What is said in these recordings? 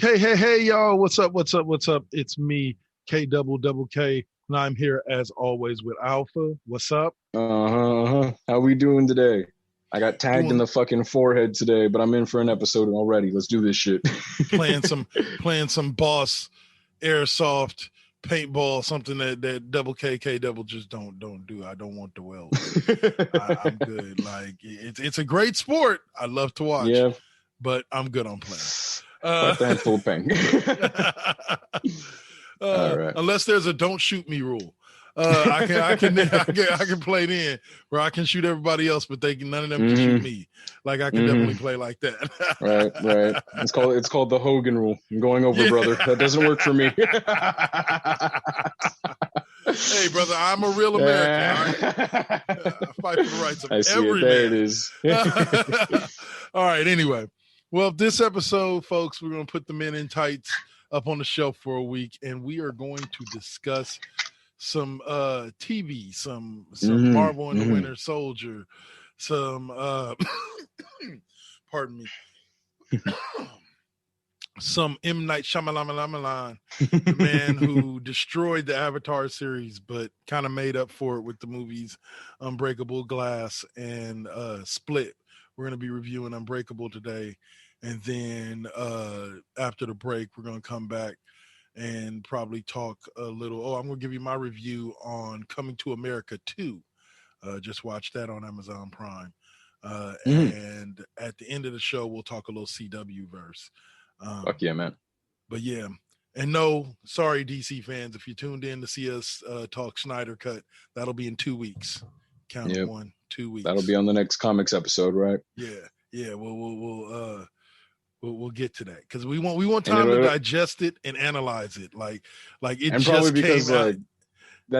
Hey, y'all. What's up? It's me, K, and I'm here as always with Alpha. What's up? How we doing today? I got tagged in Doing the fucking forehead today, but I'm in for an episode already. Let's do this shit. playing some playing some boss airsoft paintball, something that double K double just don't do. I don't want the wells. I'm good. Like it's a great sport. I love to watch, Yeah, but I'm good on playing. fuck the handful of pain. All right. Unless there's a don't shoot me rule. I can play then where I can shoot everybody else, but none of them can shoot me. Like I can definitely play like that. Right. It's called the Hogan rule. I'm going over, brother. That doesn't work for me. Hey, brother, I'm a real American. Right? I fight for the rights of every man. There it is. All right. Anyway, well, this episode, folks, we're going to put the men in tights up on the shelf for a week, and we are going to discuss some TV, some Marvel and the Winter Soldier, some pardon me, some M. Night Shyamalan, the man who destroyed the Avatar series, but kind of made up for it with the movies Unbreakable, Glass, and Split. We're going to be reviewing Unbreakable today, and then after the break, we're going to come back and probably talk a little. I'm going to give you my review on Coming to America 2. Just watch that on Amazon Prime. And at the end of the show, we'll talk a little CW verse. Fuck yeah, man. But yeah, and no, sorry, DC fans, if you tuned in to see us talk Snyder Cut, that'll be in 2 weeks. Count 1, 2 weeks. That'll be on the next comics episode, right? Yeah. We'll get to that because we want time to digest it and analyze it. Like it and just probably because came out.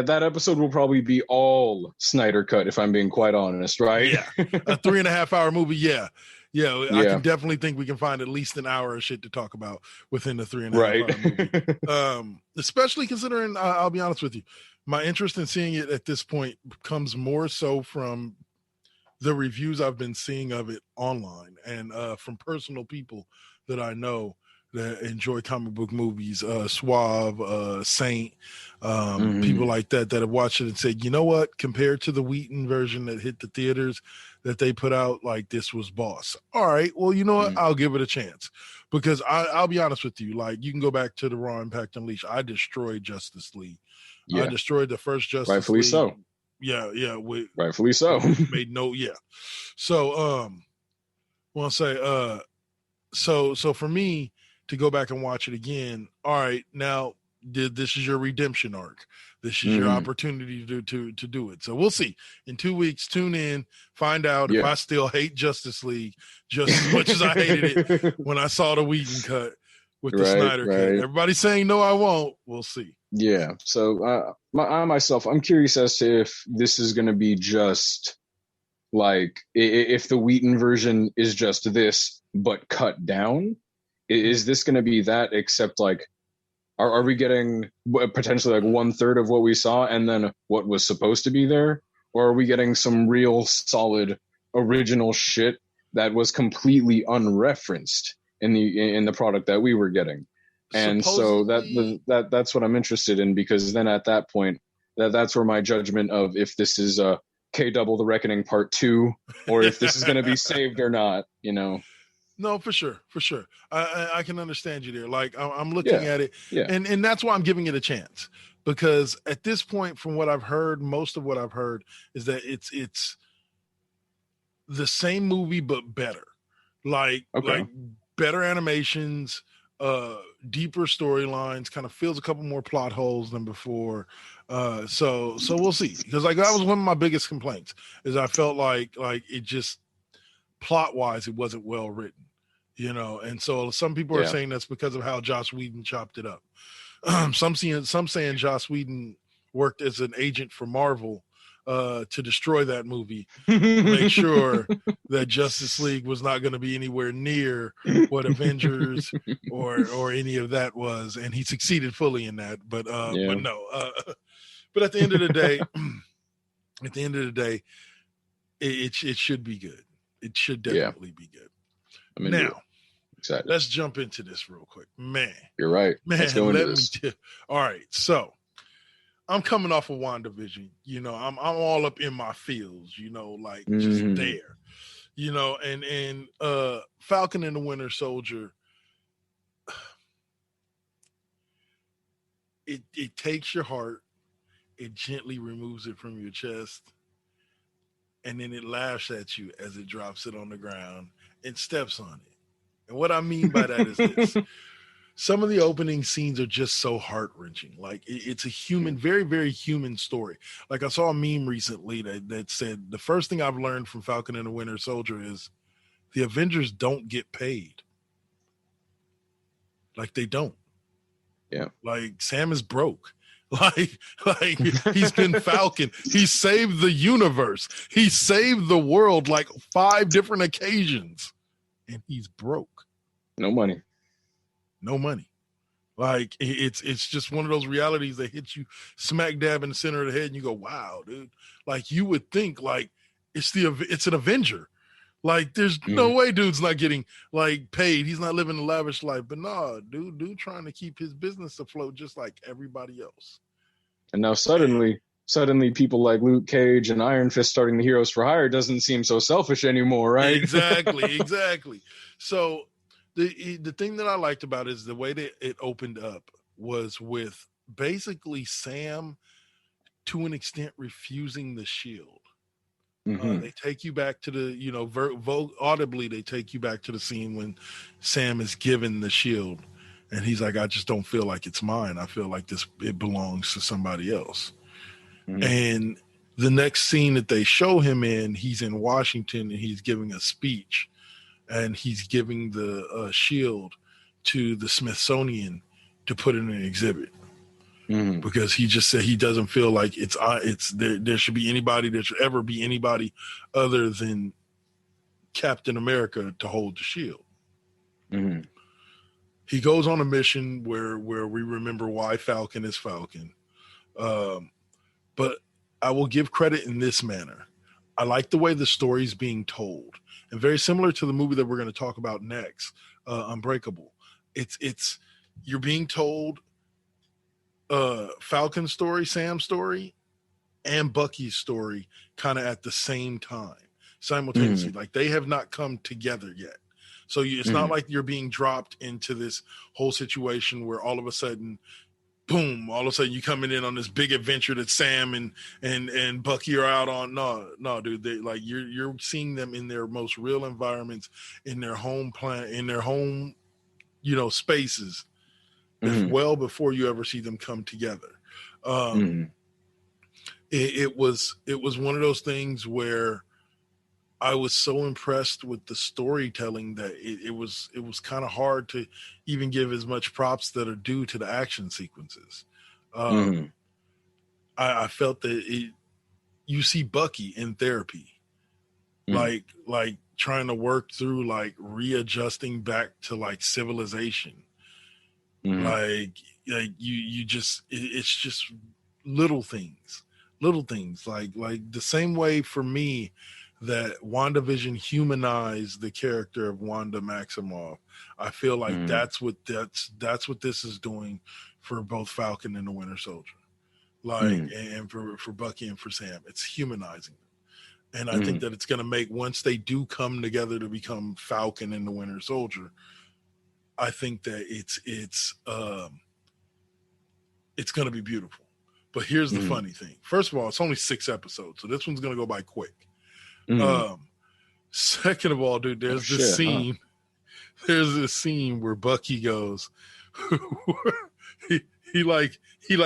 That episode will probably be all Snyder Cut, if I'm being quite honest, right? Yeah, a 3.5 hour movie. Yeah. I can definitely think we can find at least an hour of shit to talk about within the 3.5 hour movie. Especially considering, I'll be honest with you, my interest in seeing it at this point comes more so from the reviews I've been seeing of it online and from personal people that I know that enjoy comic book movies, Suave, Saint, people like that have watched it and said, you know what, compared to the Wheaton version that hit the theaters that they put out, like this was boss. All right, well, you know what, I'll give it a chance because I'll be honest with you, like you can go back to the Raw Impact Unleashed. I destroyed Justice League. I destroyed the first Justice Rightfully League. so. Yeah. Rightfully so. Made no, yeah. So, well, say, so for me to go back and watch it again. All right, now this is your redemption arc. This is your opportunity to do it. So we'll see in 2 weeks. Tune in, find out if I still hate Justice League just as much as I hated it when I saw the Whedon cut with the Snyder cut. Everybody's saying no, I won't. We'll see. Yeah. So I'm curious as to if this is going to be just like if the Wheaton version is just this but cut down. Is this going to be that? Except like, are we getting potentially like 1/3 of what we saw and then what was supposed to be there, or are we getting some real solid original shit that was completely unreferenced in the product that we were getting? And supposedly, so that's what I'm interested in, because then at that point, that's where my judgment of if this is a K Double the Reckoning Part 2 or if this is going to be saved or not, you know. No, for sure. I can understand you there. Like I'm looking at it, and that's why I'm giving it a chance, because at this point, from what I've heard, most of what I've heard is that it's the same movie but better, like better animations, deeper storylines, kind of fills a couple more plot holes than before. So we'll see, because like that was one of my biggest complaints is I felt like it just plot wise it wasn't well written, you know. And so some people are saying that's because of how Joss Whedon chopped it up. Some saying Joss Whedon worked as an agent for Marvel to destroy that movie, to make sure that Justice League was not going to be anywhere near what Avengers or any of that was, and he succeeded fully in that. But no. But at the end of the day, it should be good. It should definitely be good. Now, Excited. Let's jump into this real quick. Man. You're right. Let's go into this. All right. So I'm coming off of WandaVision. You know, I'm all up in my feels, you know, like just there. You know, and Falcon and the Winter Soldier, it takes your heart, it gently removes it from your chest, and then it laughs at you as it drops it on the ground and steps on it. And what I mean by that is this. Some of the opening scenes are just so heart-wrenching. Like it's a human, very, very human story. Like I saw a meme recently that said the first thing I've learned from Falcon and the Winter Soldier is the Avengers don't get paid. Like they don't. Yeah. Like Sam is broke. Like he's been Falcon. He saved the universe. He saved the world like 5 different occasions. And he's broke. No money. Like it's just one of those realities that hits you smack dab in the center of the head and you go, wow, dude. Like you would think like it's an Avenger. Like there's no way dude's not getting like paid. He's not living a lavish life. But nah, dude trying to keep his business afloat just like everybody else. And now suddenly people like Luke Cage and Iron Fist starting the Heroes for Hire doesn't seem so selfish anymore, right? Exactly. So the thing that I liked about it is the way that it opened up was with basically Sam to an extent refusing the shield. They take you back to the, you know, audibly they take you back to the scene when Sam is given the shield and he's like, I just don't feel like it's mine. I feel like it belongs to somebody else. And the next scene that they show him in, he's in Washington and he's giving a speech and he's giving the shield to the Smithsonian to put in an exhibit. Because he just said he doesn't feel like there should ever be anybody other than Captain America to hold the shield. He goes on a mission where we remember why Falcon is Falcon. But I will give credit in this manner. I like the way the story's being told, and very similar to the movie that we're going to talk about next, Unbreakable. It's you're being told Falcon's story, Sam's story, and Bucky's story kind of at the same time, simultaneously. Like they have not come together yet. So it's not like you're being dropped into this whole situation where all of a sudden, boom, all of a sudden you coming in on this big adventure that Sam and Bucky are out on. No, dude. They like you're seeing them in their most real environments, in their home in their home, you know, spaces. Well before you ever see them come together. It was one of those things where I was so impressed with the storytelling that it was kind of hard to even give as much props that are due to the action sequences. I felt that you see Bucky in therapy, like trying to work through like readjusting back to like civilization. Like you just it's just little things like the same way for me that WandaVision humanized the character of Wanda Maximoff. I feel like that's what this is doing for both Falcon and the Winter Soldier, like and for Bucky and for Sam. It's humanizing them, and I think that it's going to make, once they do come together to become Falcon and the Winter Soldier, I think that it's going to be beautiful. But here's the funny thing. First of all, it's only 6 episodes, so this one's going to go by quick. Second of all, dude, there's this scene. There's this scene where Bucky goes, he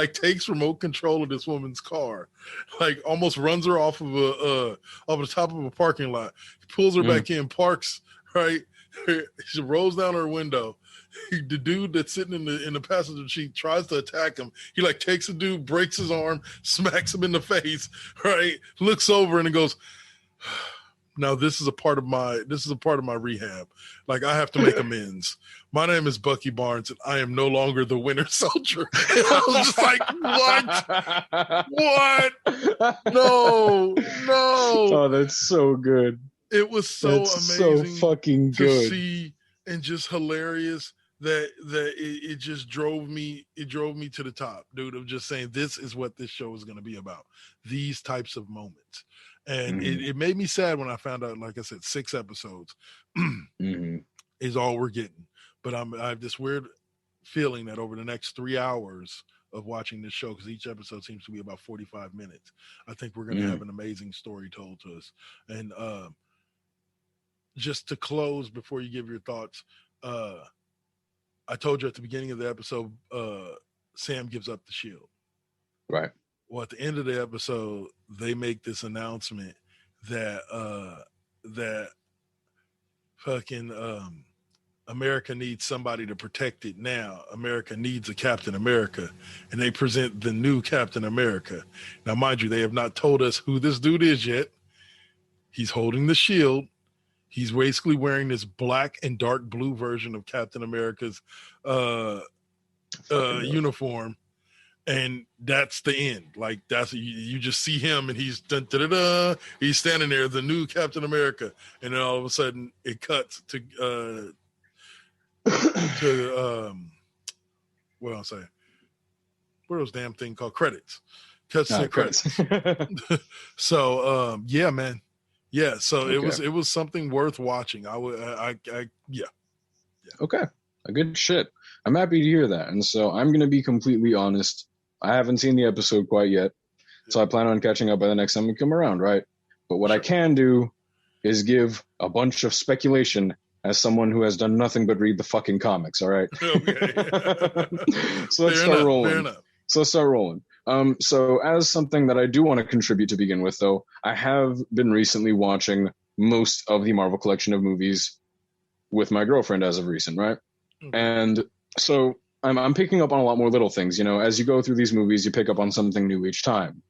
takes remote control of this woman's car, like almost runs her off of the top of a parking lot. He pulls her back in, parks, right? She rolls down her window. The dude that's sitting in the passenger seat tries to attack him. He like takes the dude, breaks his arm, smacks him in the face, right? Looks over and it goes, now this is a part of my rehab. Like I have to make amends. My name is Bucky Barnes and I am no longer the Winter Soldier. And I was just like, what? No. Oh, that's so good. It was so amazing. So fucking good to see. and just hilarious that it just drove me to the top, dude, of just saying this is what this show is going to be about, these types of moments. And it made me sad when I found out, like I said, 6 episodes is all we're getting. But I have this weird feeling that over the next 3 hours of watching this show, because each episode seems to be about 45 minutes, I think we're going to have an amazing story told to us. And just to close before you give your thoughts, I told you at the beginning of the episode, Sam gives up the shield. Right. Well, at the end of the episode, they make this announcement that that fucking America needs somebody to protect it now. America needs a Captain America, and they present the new Captain America. Now, mind you, they have not told us who this dude is yet. He's holding the shield. He's basically wearing this black and dark blue version of Captain America's uniform. And that's the end. Like, that's you just see him and he's he's standing there, the new Captain America. And then all of a sudden it cuts to what I'll say. What are those damn thing called? Credits. Cuts to credits. So yeah, man. Yeah, so okay. It was something worth watching. Yeah. Okay, a good shit. I'm happy to hear that. And so I'm going to be completely honest. I haven't seen the episode quite yet, so I plan on catching up by the next time we come around, right? But what I can do is give a bunch of speculation as someone who has done nothing but read the fucking comics, all right? Okay. So let's start rolling. Fair enough. So let's start rolling. So as something that I do want to contribute to begin with, though, I have been recently watching most of the Marvel collection of movies with my girlfriend as of recent, right? Mm-hmm. And so I'm picking up on a lot more little things. You know, as you go through these movies, you pick up on something new each time.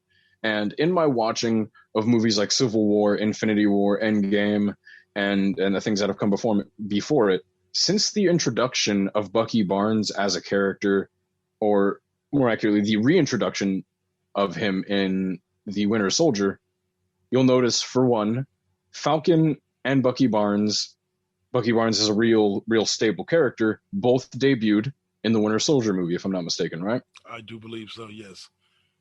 And in my watching of movies like Civil War, Infinity War, Endgame, and the things that have come before it, since the introduction of Bucky Barnes as a character, or more accurately, the reintroduction of him in The Winter Soldier, you'll notice, for one, Falcon and Bucky Barnes is a real stable character, both debuted in the Winter Soldier movie, if I'm not mistaken, right? I do believe so, yes.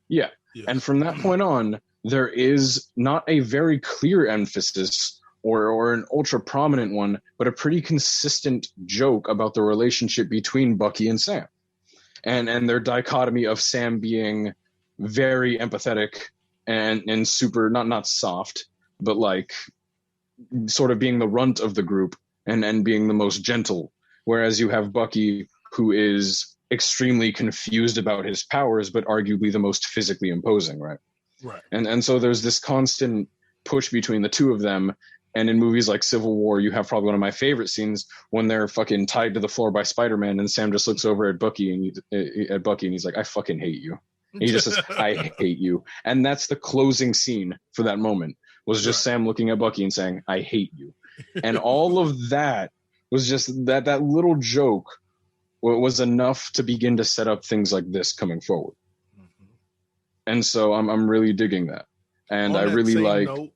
Yeah. Yes. And from that point on, there is not a very clear emphasis or an ultra prominent one, but a pretty consistent joke about the relationship between Bucky and Sam. And their dichotomy of Sam being very empathetic and super, not soft, but like sort of being the runt of the group and being the most gentle. Whereas you have Bucky, who is extremely confused about his powers, but arguably the most physically imposing, right? Right. And so there's this constant push between the two of them. And in movies like Civil War, you have probably one of my favorite scenes when they're fucking tied to the floor by Spider-Man, and Sam just looks over at Bucky and he's like, "I fucking hate you." And he just says, "I hate you," and that's the closing scene for that moment. Was just Sam looking at Bucky and saying, "I hate you," and all of that was just that little joke was enough to begin to set up things like this coming forward. Mm-hmm. And so I'm really digging that, and I really like. Note,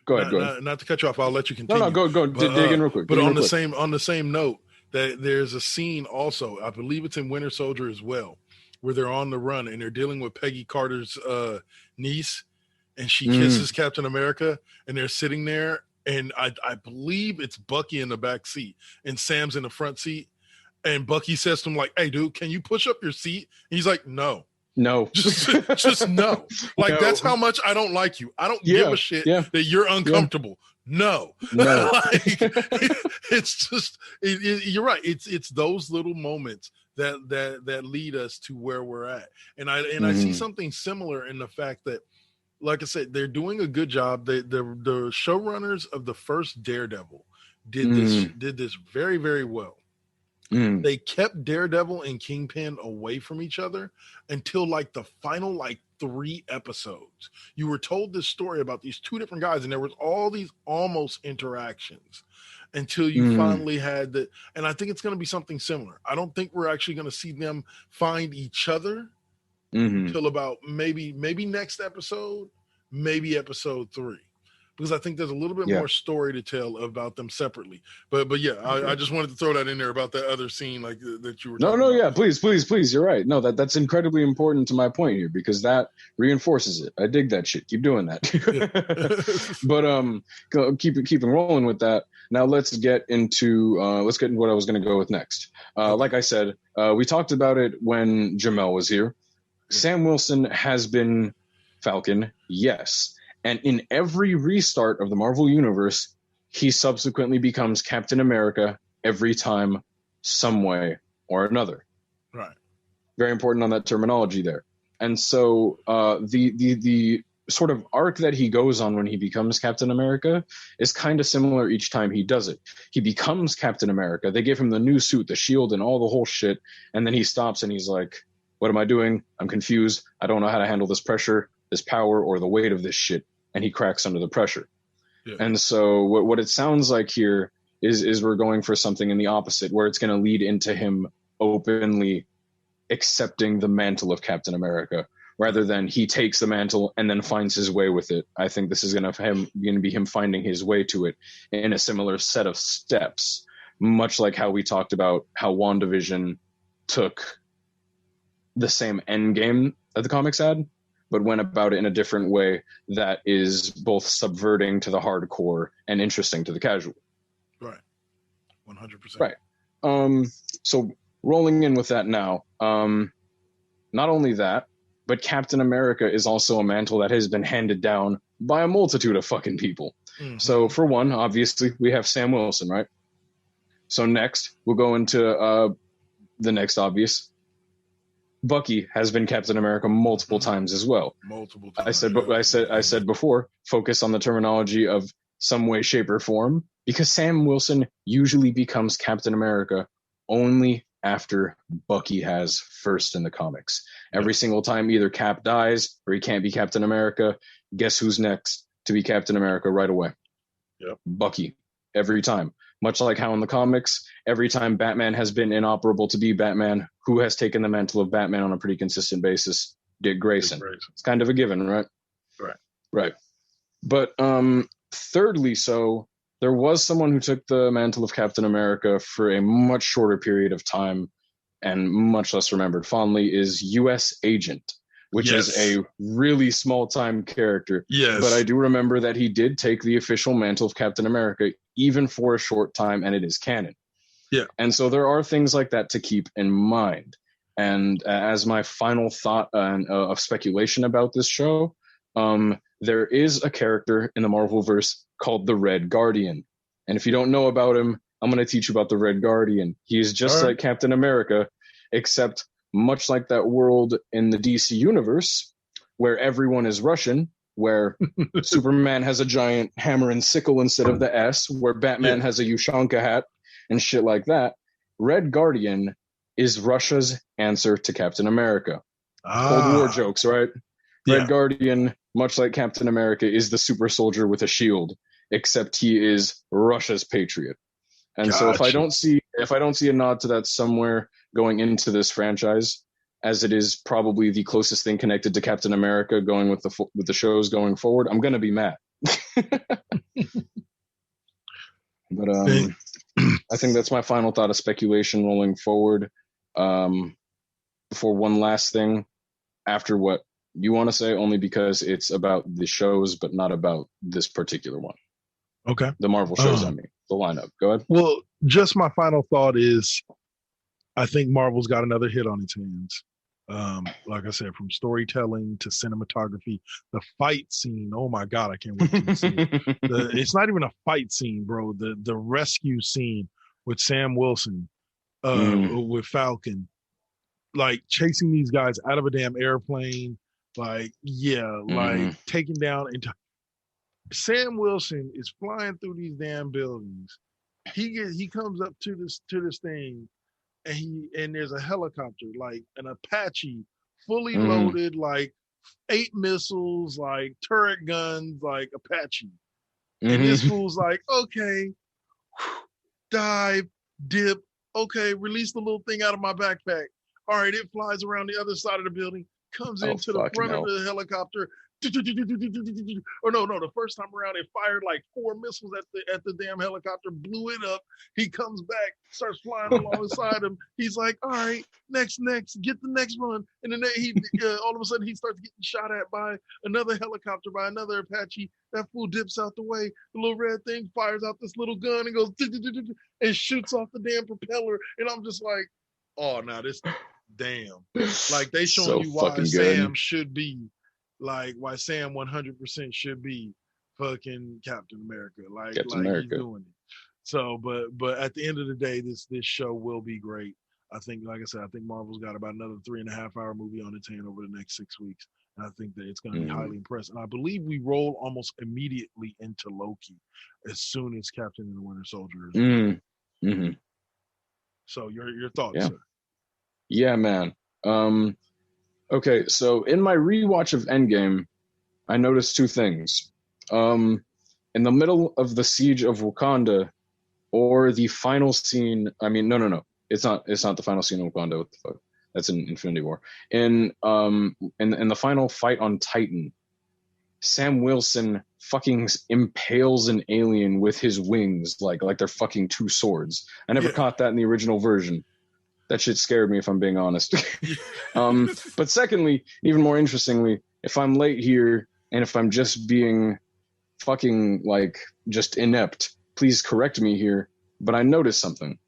Go ahead. Not to cut you off. I'll let you continue. No, go. But, dig in real quick. But on the same note, that there's a scene also, I believe it's in Winter Soldier as well, where they're on the run and they're dealing with Peggy Carter's niece, and she kisses Captain America, and they're sitting there, and I believe it's Bucky in the back seat, and Sam's in the front seat, and Bucky says to him like, "Hey, dude, can you push up your seat?" And he's like, "No." No, just no. Like, no. That's how much I don't like you. I don't give a shit that you're uncomfortable. No. Like, it's just, you're right. It's those little moments that lead us to where we're at. And I see something similar in the fact that, like I said, they're doing a good job. The showrunners of the first Daredevil did this very, very well. They kept Daredevil and Kingpin away from each other until like the final 3 episodes. You were told this story about these 2 different guys, and there was all these almost interactions until you finally had that. And I think it's going to be something similar. I don't think we're actually going to see them find each other until about maybe next episode, maybe episode 3. because I think there's a little bit more story to tell about them separately. But yeah, I just wanted to throw that in there about that other scene like that you were talking about. Yeah, please. You're right. No, that's incredibly important to my point here because that reinforces it. I dig that shit. Keep doing that. But keeping rolling with that. Now let's get into what I was going to go with next. Like I said, we talked about it when Jamel was here. Sam Wilson has been Falcon, yes. And in every restart of the Marvel Universe, he subsequently becomes Captain America every time, some way or another. Right. Very important on that terminology there. And so the sort of arc that he goes on when he becomes Captain America is kind of similar each time he does it. He becomes Captain America. They give him the new suit, the shield, and all the whole shit. And then he stops and he's like, what am I doing? I'm confused. I don't know how to handle this pressure, this power, or the weight of this shit. And he cracks under the pressure. Yeah. And so what it sounds like here is we're going for something in the opposite, where it's going to lead into him openly accepting the mantle of Captain America, rather than he takes the mantle and then finds his way with it. I think this is going to be him finding his way to it in a similar set of steps, much like how we talked about how WandaVision took the same end game that the comics had, but went about it in a different way that is both subverting to the hardcore and interesting to the casual. Right. 100%. Right. So rolling in with that now, not only that, but Captain America is also a mantle that has been handed down by a multitude of fucking people. Mm-hmm. So for one, obviously, we have Sam Wilson, right? So next, we'll go into the next obvious. Bucky has been Captain America multiple times as well. Multiple times. I said before, focus on the terminology of some way, shape, or form, because Sam Wilson usually becomes Captain America only after Bucky has first in the comics. Every single time either Cap dies or he can't be Captain America, guess who's next to be Captain America right away? Yep. Bucky. Every time. Much like how in the comics, every time Batman has been inoperable to be Batman, who has taken the mantle of Batman on a pretty consistent basis? Dick Grayson. It's kind of a given, right? Right. But thirdly, so there was someone who took the mantle of Captain America for a much shorter period of time and much less remembered fondly, is U.S. Agent, which is a really small-time character. Yes. But I do remember that he did take the official mantle of Captain America, even for a short time, and it is canon. Yeah. And so there are things like that to keep in mind. And as my final thought of speculation about this show, there is a character in the Marvelverse called the Red Guardian. And if you don't know about him, I'm going to teach you about the Red Guardian. He is just like Captain America, except much like that world in the DC universe where everyone is Russian, where Superman has a giant hammer and sickle instead of the S, where Batman has a Ushanka hat and shit like that. Red Guardian is Russia's answer to Captain America. Cold War jokes, right? Red Guardian, much like Captain America, is the super soldier with a shield, except he is Russia's patriot. And so if I don't see a nod to that somewhere going into this franchise, as it is probably the closest thing connected to Captain America going with the shows going forward, I'm going to be mad. But I think that's my final thought of speculation rolling forward. Before one last thing, after what you want to say, only because it's about the shows, but not about this particular one. Okay. The Marvel shows, I mean, the lineup. Go ahead. Well, just my final thought is I think Marvel's got another hit on its hands. Like I said, from storytelling to cinematography, the fight scene. Oh my God, I can't wait to see it. It's not even a fight scene, bro. The rescue scene with Sam Wilson, with Falcon, like chasing these guys out of a damn airplane. Like taking down Sam Wilson is flying through these damn buildings. He comes up to this thing, and there's a helicopter, like an Apache, fully loaded, like 8 missiles, like turret guns, like Apache. And this fool's like, okay, dive, dip, okay, release the little thing out of my backpack. All right, it flies around the other side of the building, comes into the front of the helicopter, or no, the first time around it fired like 4 missiles at the damn helicopter, blew it up. He comes back, starts flying alongside him. He's like, all right, next, get the next one. And then he all of a sudden he starts getting shot at by another helicopter, by another Apache. That fool dips out the way. The little red thing fires out this little gun and goes and shoots off the damn propeller. And I'm just like, oh, now this damn. Like they showing you why Sam should be, like why Sam 100% should be fucking Captain America. Like he's doing it. So, but at the end of the day, this show will be great. I think, like I said, I think Marvel's got about another 3.5 hour movie on its hand over the next 6 weeks. And I think that it's going to be highly impressive. And I believe we roll almost immediately into Loki as soon as Captain and the Winter Soldier is. So your thoughts, sir? Yeah, man. Okay, so in my rewatch of Endgame, I noticed 2 things. In the middle of the siege of Wakanda, or the final scene. I mean, no. It's not the final scene of Wakanda. What the fuck? That's in Infinity War. In the final fight on Titan, Sam Wilson fucking impales an alien with his wings like they're fucking 2 swords. I never caught that in the original version. That shit scared me, if I'm being honest. But secondly, even more interestingly, if I'm late here and if I'm just being fucking like just inept, please correct me here. But I noticed something.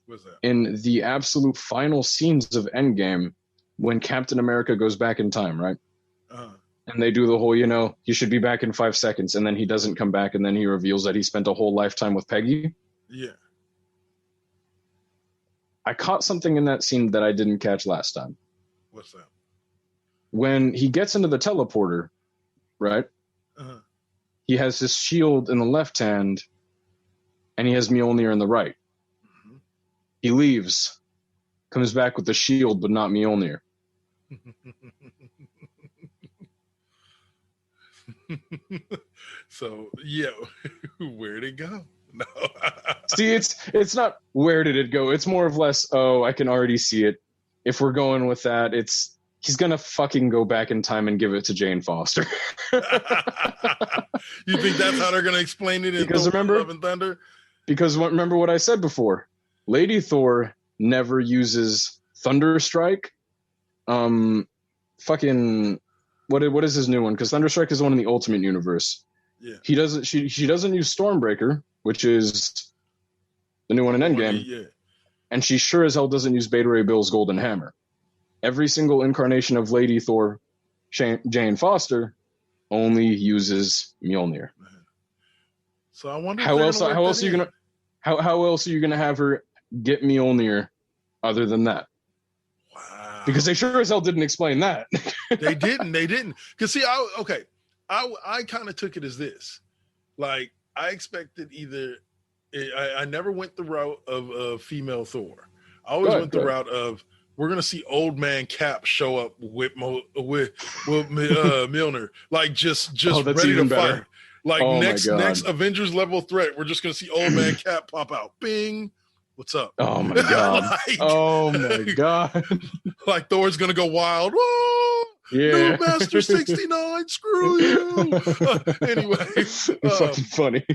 What's that? In the absolute final scenes of Endgame, when Captain America goes back in time, right? And they do the whole, he should be back in 5 seconds, and then he doesn't come back, and then he reveals that he spent a whole lifetime with Peggy. Yeah. I caught something in that scene that I didn't catch last time. What's that? When he gets into the teleporter, right? He has his shield in the left hand, and he has Mjolnir in the right. He leaves, comes back with the shield, but not Mjolnir. So, yeah, where'd it go? No. See, it's not where did it go. It's more or less, I can already see it. If we're going with that, he's going to fucking go back in time and give it to Jane Foster. You think that's how they're going to explain it in Love and Thunder? Because remember what I said before. Lady Thor never uses Thunderstrike. Fucking what is his new one? Because Thunderstrike is the one in the Ultimate Universe. Yeah. He doesn't. She doesn't use Stormbreaker, which is the new one in Endgame. Yeah. And she sure as hell doesn't use Beta Ray Bill's Golden Hammer. Every single incarnation of Lady Thor, Jane Foster, only uses Mjolnir. So I wonder how else are you gonna have her get Mjolnir other than that? Wow. Because they sure as hell didn't explain that. They didn't. Because see, I kind of took it as this. Like, I expected I never went the route of female Thor. I always went the route of, we're going to see old man Cap show up with Mjolnir. Like, just ready to fight. Like, next Avengers level threat, we're just going to see old man Cap pop out. Bing. What's up? Oh, my God. Oh, my God. Like, Thor's going to go wild. Whoa! Yeah. No, Master 69, screw you. Anyway. Fucking funny.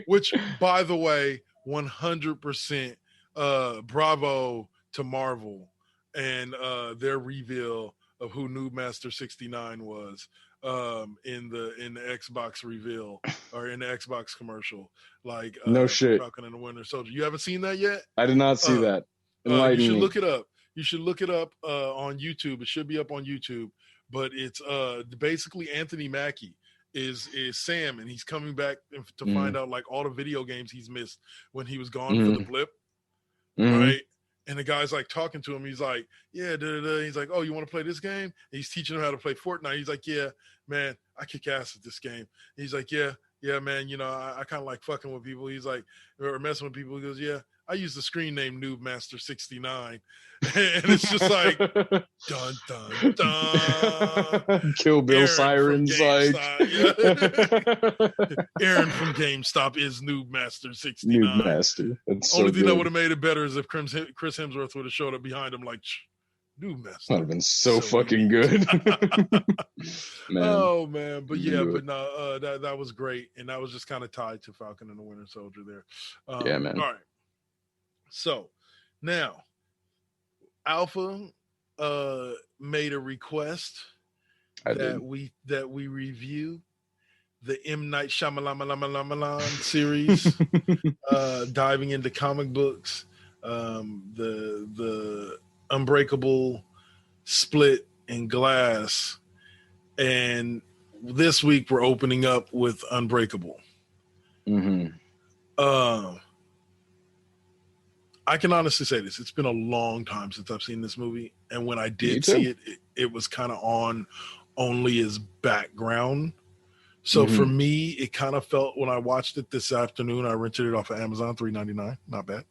Which, by the way, 100% bravo to Marvel and their reveal of who Noob Master 69 was in the Xbox reveal or in the Xbox commercial. Like, no shit. Falcon and the Winter Soldier. You haven't seen that yet? I did not see that. You should look it up. You should look it up on YouTube. It should be up on YouTube. But it's basically Anthony Mackie is Sam, and he's coming back to find out like all the video games he's missed when he was gone for the blip, right? And the guy's like talking to him. He's like, yeah, he's like, oh, you want to play this game? And he's teaching him how to play Fortnite. He's like, yeah, man, I kick ass at this game. And he's like, yeah, man, I kind of like fucking with people. He's like, or messing with people. He goes, yeah, I use the screen name Noob Master 69. And it's just like, dun, dun, dun. Kill Bill Sirens. Like. Aaron from GameStop is Noob Master 69. Noob Master. That's Only so thing good. that would have made it better is if Chris Hemsworth would have showed up behind him like, Dude messed That'd up. have been so fucking good. Man. Oh man, but yeah, but no, that was great, and that was just kind of tied to Falcon and the Winter Soldier there. Yeah, man. All right. So now, Alpha made a request that we review the M. Night Shyamalan series, diving into comic books, the Unbreakable, Split, and Glass. And this week we're opening up with Unbreakable. Mm-hmm. I can honestly say this. It's been a long time since I've seen this movie. And when I did see it, it was kind of on only as background. So for me, it kind of felt when I watched it this afternoon, I rented it off of Amazon, $3.99. Not bad.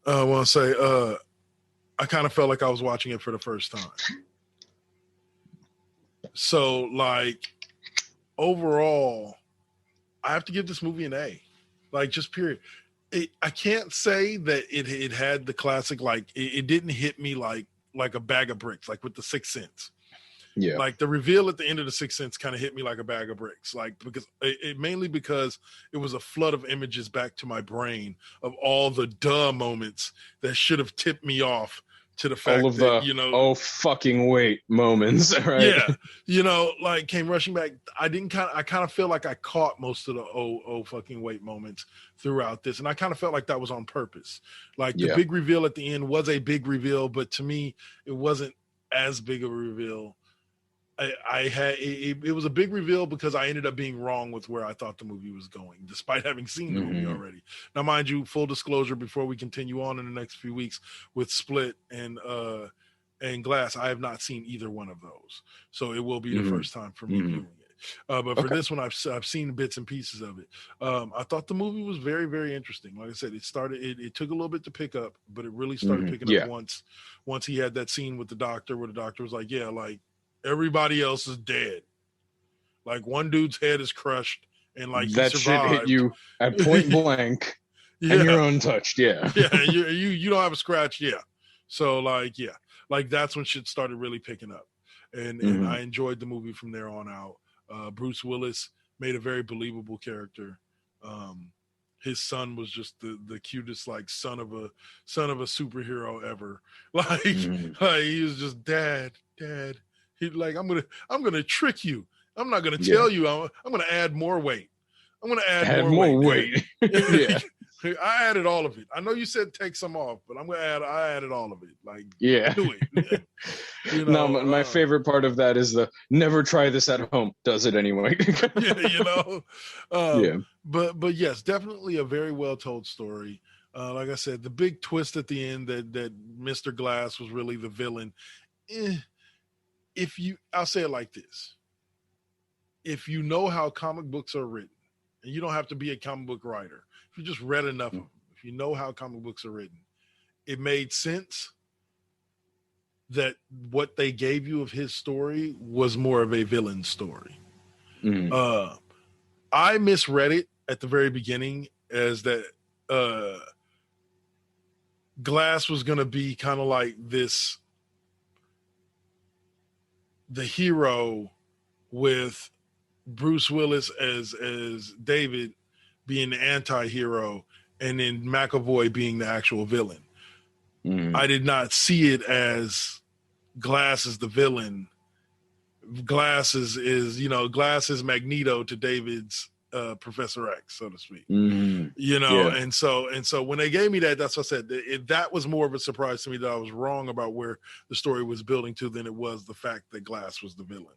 I want to say, I kind of felt like I was watching it for the first time. So, like, overall, I have to give this movie an A. Like, just period. I can't say that it had the classic, like, it didn't hit me like a bag of bricks, like with The Sixth Sense. Yeah. Like, the reveal at the end of The Sixth Sense kind of hit me like a bag of bricks. Like, because mainly because it was a flood of images back to my brain of all the duh moments that should have tipped me off to the fact all of that, the oh fucking wait moments, right? Yeah, like came rushing back. I kind of feel like I caught most of the oh fucking wait moments throughout this, and I kind of felt like that was on purpose. Like the big reveal at the end was a big reveal, but to me, it wasn't as big of a reveal. It was a big reveal because I ended up being wrong with where I thought the movie was going, despite having seen the movie already. Now, mind you, full disclosure, before we continue on in the next few weeks with Split and Glass, I have not seen either one of those, so it will be the first time for me viewing it. But for this one, I've seen bits and pieces of it. I thought the movie was very, very interesting. Like I said, it took a little bit to pick up, but it really started picking up once he had that scene with the doctor, where the doctor was like, "Yeah, like." Everybody else is dead. Like one dude's head is crushed, and like that he survived. Shit hit you at point blank, and you're untouched. Yeah, you don't have a scratch. Yeah, so like that's when shit started really picking up, and I enjoyed the movie from there on out. Bruce Willis made a very believable character. His son was just the cutest, like son of a superhero ever. Like, like he was just dad. He's like, I'm gonna trick you. I'm not gonna tell you. I'm gonna add more weight. I'm gonna add more weight. Yeah. I added all of it. I know you said take some off, but I added all of it. Like, do it. No, my favorite part of that is the never try this at home. Does it anyway. But yes, definitely a very well told story. Like I said, the big twist at the end that Mr. Glass was really the villain. I'll say it like this. If you know how comic books are written, and you don't have to be a comic book writer, if you just read enough of them, if you know how comic books are written, it made sense that what they gave you of his story was more of a villain story. I misread it at the very beginning as that Glass was going to be kind of like the hero with Bruce Willis as David being the anti-hero, and then McAvoy being the actual villain. I did not see it as Glass is the villain. Glass is Magneto to David's Professor X, so to speak. And so when they gave me that, that's what I said. That was more of a surprise to me that I was wrong about where the story was building to than it was the fact that Glass was the villain.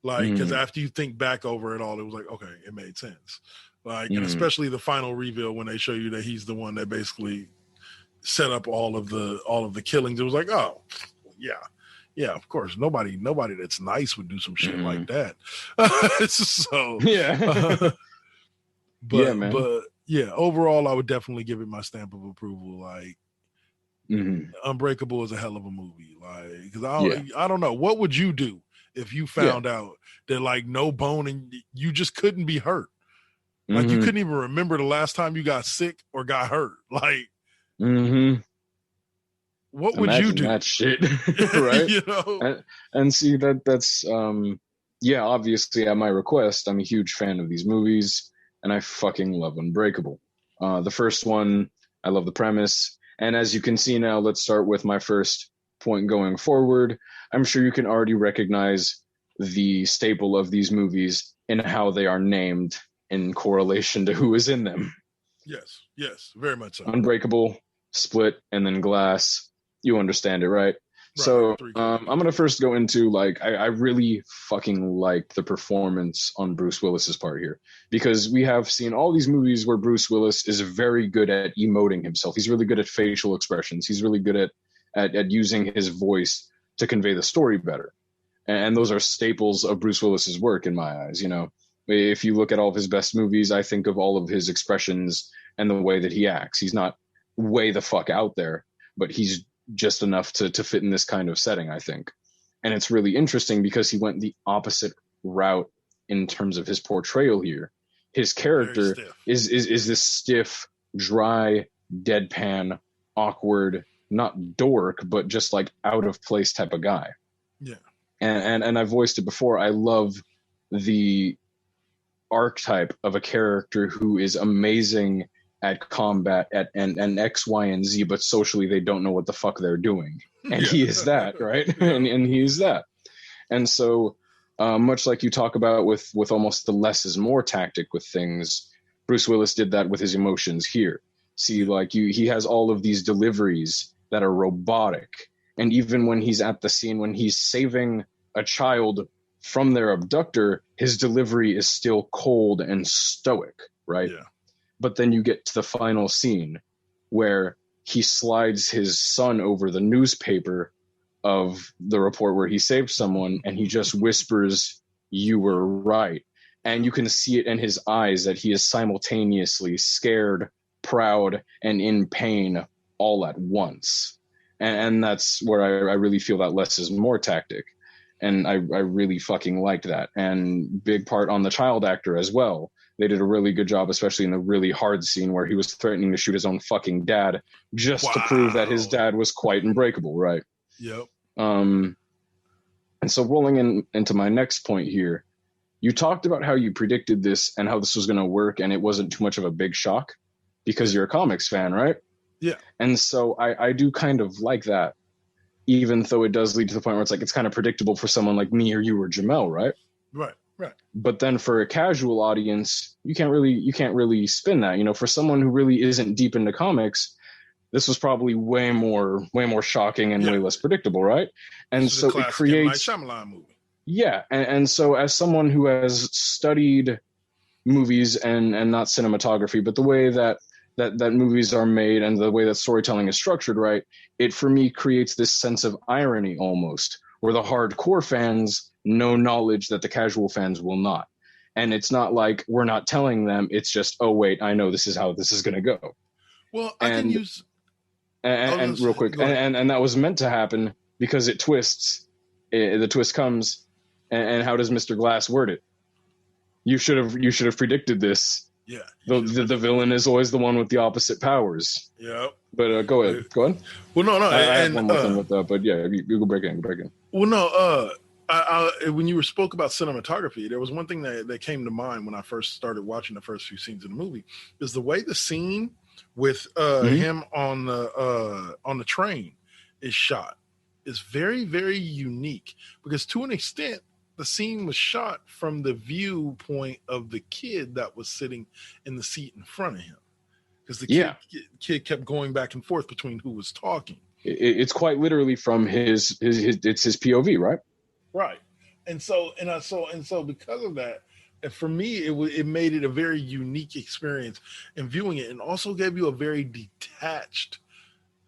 Like, because after you think back over it all, it was like, okay, it made sense. Like, and especially the final reveal when they show you that he's the one that basically set up all of the killings. It was like, oh, yeah, of course. Nobody that's nice would do some shit like that. But overall, I would definitely give it my stamp of approval. Like, Unbreakable is a hell of a movie. Like, because I don't know, what would you do if you found out that like no bone and you just couldn't be hurt? Like you couldn't even remember the last time you got sick or got hurt. Like, what would you Imagine do? that shit, right? You know? And see that's yeah, obviously at my request, I'm a huge fan of these movies, and I fucking love Unbreakable. The first one, I love the premise, and as you can see now, let's start with my first point going forward. I'm sure you can already recognize the staple of these movies in how they are named in correlation to who is in them. Yes, very much so. Unbreakable, Split, and then Glass. You understand it, right? So I'm going to first go into like I really fucking like the performance on Bruce Willis's part here, because we have seen all these movies where Bruce Willis is very good at emoting himself. He's really good at facial expressions. He's really good at using his voice to convey the story better. And those are staples of Bruce Willis's work in my eyes. You know, if you look at all of his best movies, I think of all of his expressions and the way that he acts. He's not way the fuck out there, but he's just enough to fit in this kind of setting, I think. And it's really interesting because he went the opposite route in terms of his portrayal here. His character is this stiff, dry, deadpan, awkward, not dork, but just like out of place type of guy. Yeah. And I voiced it before. I love the archetype of a character who is amazing at combat and X, Y, and Z, but socially they don't know what the fuck they're doing. And he is that, right? and he is that. And so much like you talk about with almost the less is more tactic with things, Bruce Willis did that with his emotions here. See, like he has all of these deliveries that are robotic. And even when he's at the scene, when he's saving a child from their abductor, his delivery is still cold and stoic, right? Yeah. But then you get to the final scene where he slides his son over the newspaper of the report where he saved someone, and he just whispers, "You were right." And you can see it in his eyes that he is simultaneously scared, proud, and in pain all at once. And that's where I really feel that less is more tactic. And I really fucking liked that. And big part on the child actor as well. They did a really good job, especially in the really hard scene where he was threatening to shoot his own fucking dad just to prove that his dad was quite unbreakable, right? Yep. And so rolling into my next point here, you talked about how you predicted this and how this was going to work, and it wasn't too much of a big shock because you're a comics fan, right? Yeah. And so I do kind of like that, even though it does lead to the point where it's like it's kind of predictable for someone like me or you or Jamel, right? Right. But then for a casual audience, you can't really spin that. You know, for someone who really isn't deep into comics, this was probably way more shocking and way less predictable, right? And so it creates M. Night Shyamalan movie. Yeah, and so as someone who has studied movies and not cinematography, but the way that movies are made and the way that storytelling is structured, right, it for me creates this sense of irony almost, where the hardcore fans know knowledge that the casual fans will not. And it's not like we're not telling them, it's just, oh wait, I know this is how this is going to go. Well, I can use and real quick, and that was meant to happen because it twists. The twist comes, and how does Mr. Glass word it? You should have predicted this. Yeah. The villain is always the one with the opposite powers. Yeah. But go ahead. Go on. Well, no. I have one more thing with that, but yeah, you go break in. Well, no. When you spoke about cinematography, there was one thing that came to mind when I first started watching the first few scenes of the movie, is the way the scene with him on the train is shot is very, very unique, because to an extent the scene was shot from the viewpoint of the kid that was sitting in the seat in front of him, because the kid kept going back and forth between who was talking. It's quite literally from his it's his POV, right? Right. And so because of that, for me, it made it a very unique experience in viewing it, and also gave you a very detached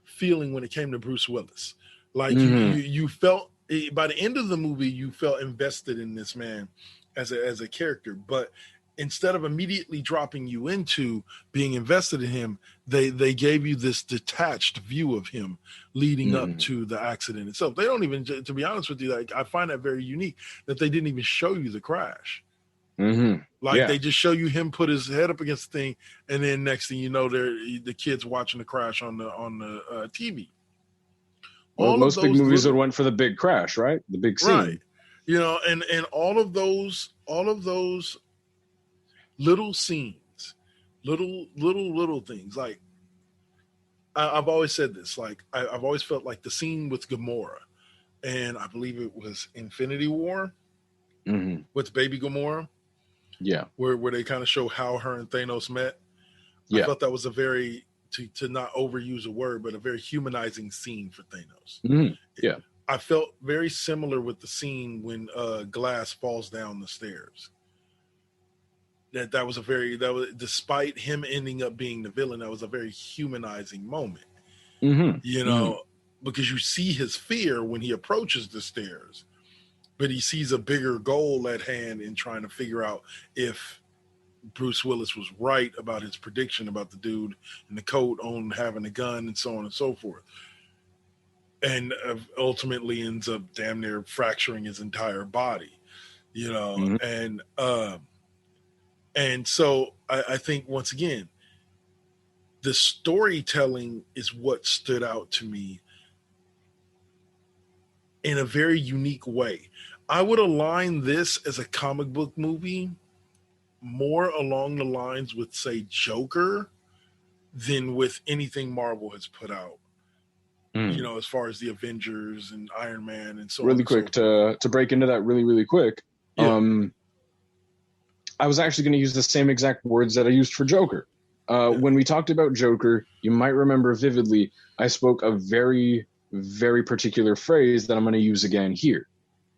feeling when it came to Bruce Willis. Like you felt, by the end of the movie, you felt invested in this man as a character, but instead of immediately dropping you into being invested in him, they gave you this detached view of him leading up to the accident itself. They don't even, to be honest with you, like, I find that very unique that they didn't even show you the crash. They just show you him put his head up against the thing, and then next thing you know, the kid's watching the crash on the TV. Well, All of most big those movies little, would went for the big crash, right? The big right, scene. and all of those little scenes, little things. Like I've always said this. Like I've always felt like the scene with Gamora, and I believe it was Infinity War with Baby Gamora. Yeah, where they kind of show how her and Thanos met. I felt that was a very to not overuse a word, but a very humanizing scene for Thanos. Yeah, I felt very similar with the scene when Glass falls down the stairs. That was despite him ending up being the villain, that was a very humanizing moment. Because you see his fear when he approaches the stairs, but he sees a bigger goal at hand in trying to figure out if Bruce Willis was right about his prediction about the dude in the coat on having a gun and so on and so forth. And ultimately ends up damn near fracturing his entire body, and so I think once again, the storytelling is what stood out to me in a very unique way. I would align this as a comic book movie more along the lines with, say, Joker than with anything Marvel has put out. As far as the Avengers and Iron Man and so really on. Quick to break into that really quick. Yeah. I was actually going to use the same exact words that I used for Joker. When we talked about Joker, you might remember vividly, I spoke a very, very particular phrase that I'm going to use again here.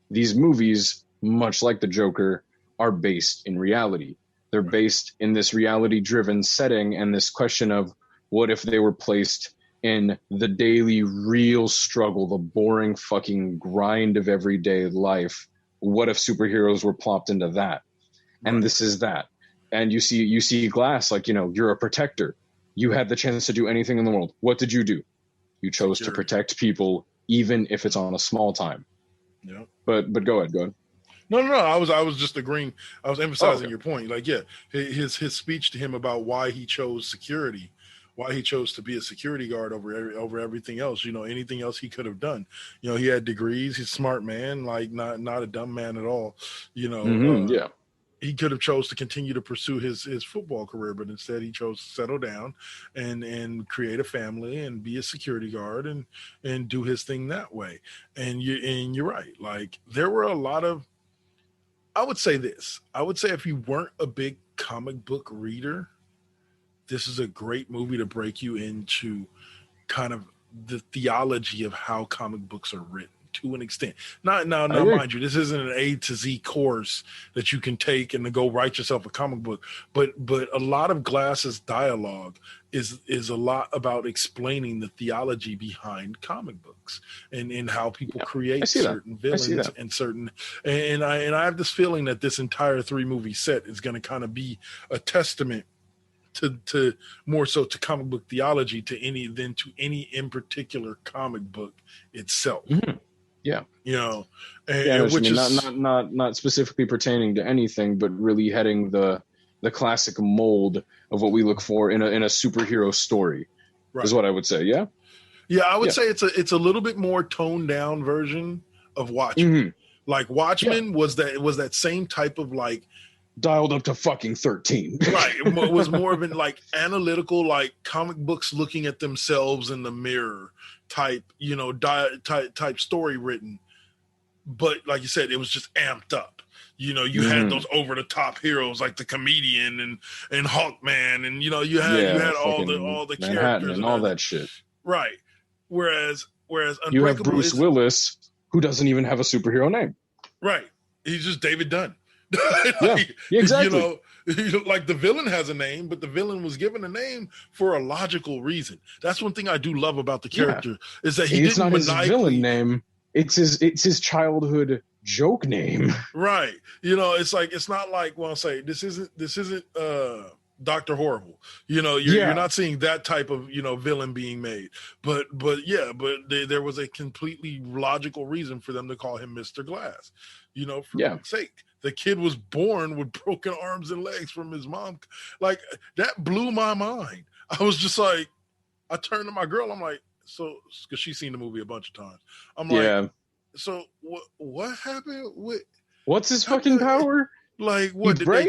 These movies, much like the Joker, are based in reality. They're based in this reality-driven setting and this question of what if they were placed in the daily real struggle, the boring fucking grind of everyday life. What if superheroes were plopped into that? And this is that. And you see Glass, like, you're a protector. You had the chance to do anything in the world. What did you do? You chose to protect people, even if it's on a small time. Yeah. But go ahead. No. I was just agreeing. I was emphasizing your point. Like, his speech to him about why he chose security, why he chose to be a security guard over everything else. Anything else he could have done. He had degrees. He's a smart man, like not a dumb man at all. He could have chose to continue to pursue his football career, but instead he chose to settle down and create a family and be a security guard and do his thing that way. And you're right. Like, there were a lot of, I would say if you weren't a big comic book reader, this is a great movie to break you into kind of the theology of how comic books are written. To an extent. Now, mind you, this isn't an A to Z course that you can take and to go write yourself a comic book. But a lot of Glass's dialogue is a lot about explaining the theology behind comic books and how people create certain villains and certain. And I have this feeling that this entire 3-movie set is going to kind of be a testament to more so to comic book theology than to any in particular comic book itself. Yeah, which is not specifically pertaining to anything, but really heading the classic mold of what we look for in a superhero story, is what I would say. Yeah, I would say it's a little bit more toned down version of Watchmen. Like Watchmen was that same type of like dialed up to fucking 13. Right, it was more of an like analytical, like comic books looking at themselves in the mirror type, type story written. But like you said, it was just amped up. You had those over the top heroes like the Comedian and Hawkman, and you had all the Manhattan characters and all that shit. Right. Whereas Unbreakable, you have Bruce Willis, who doesn't even have a superhero name. Right. He's just David Dunn. Exactly. Like the villain has a name, but the villain was given a name for a logical reason. That's one thing I do love about the character is that it's not his villain name. It's his childhood joke name. Right. It's like, it's not like, well, I'll say this isn't Dr. Horrible. You're not seeing that type of, villain being made. But there was a completely logical reason for them to call him Mr. Glass. For sake. The kid was born with broken arms and legs from his mom. Like, that blew my mind. I was just like, I turned to my girl. I'm like, so because she's seen the movie a bunch of times. I'm like, so what happened with? What's his fucking power? Like, what did they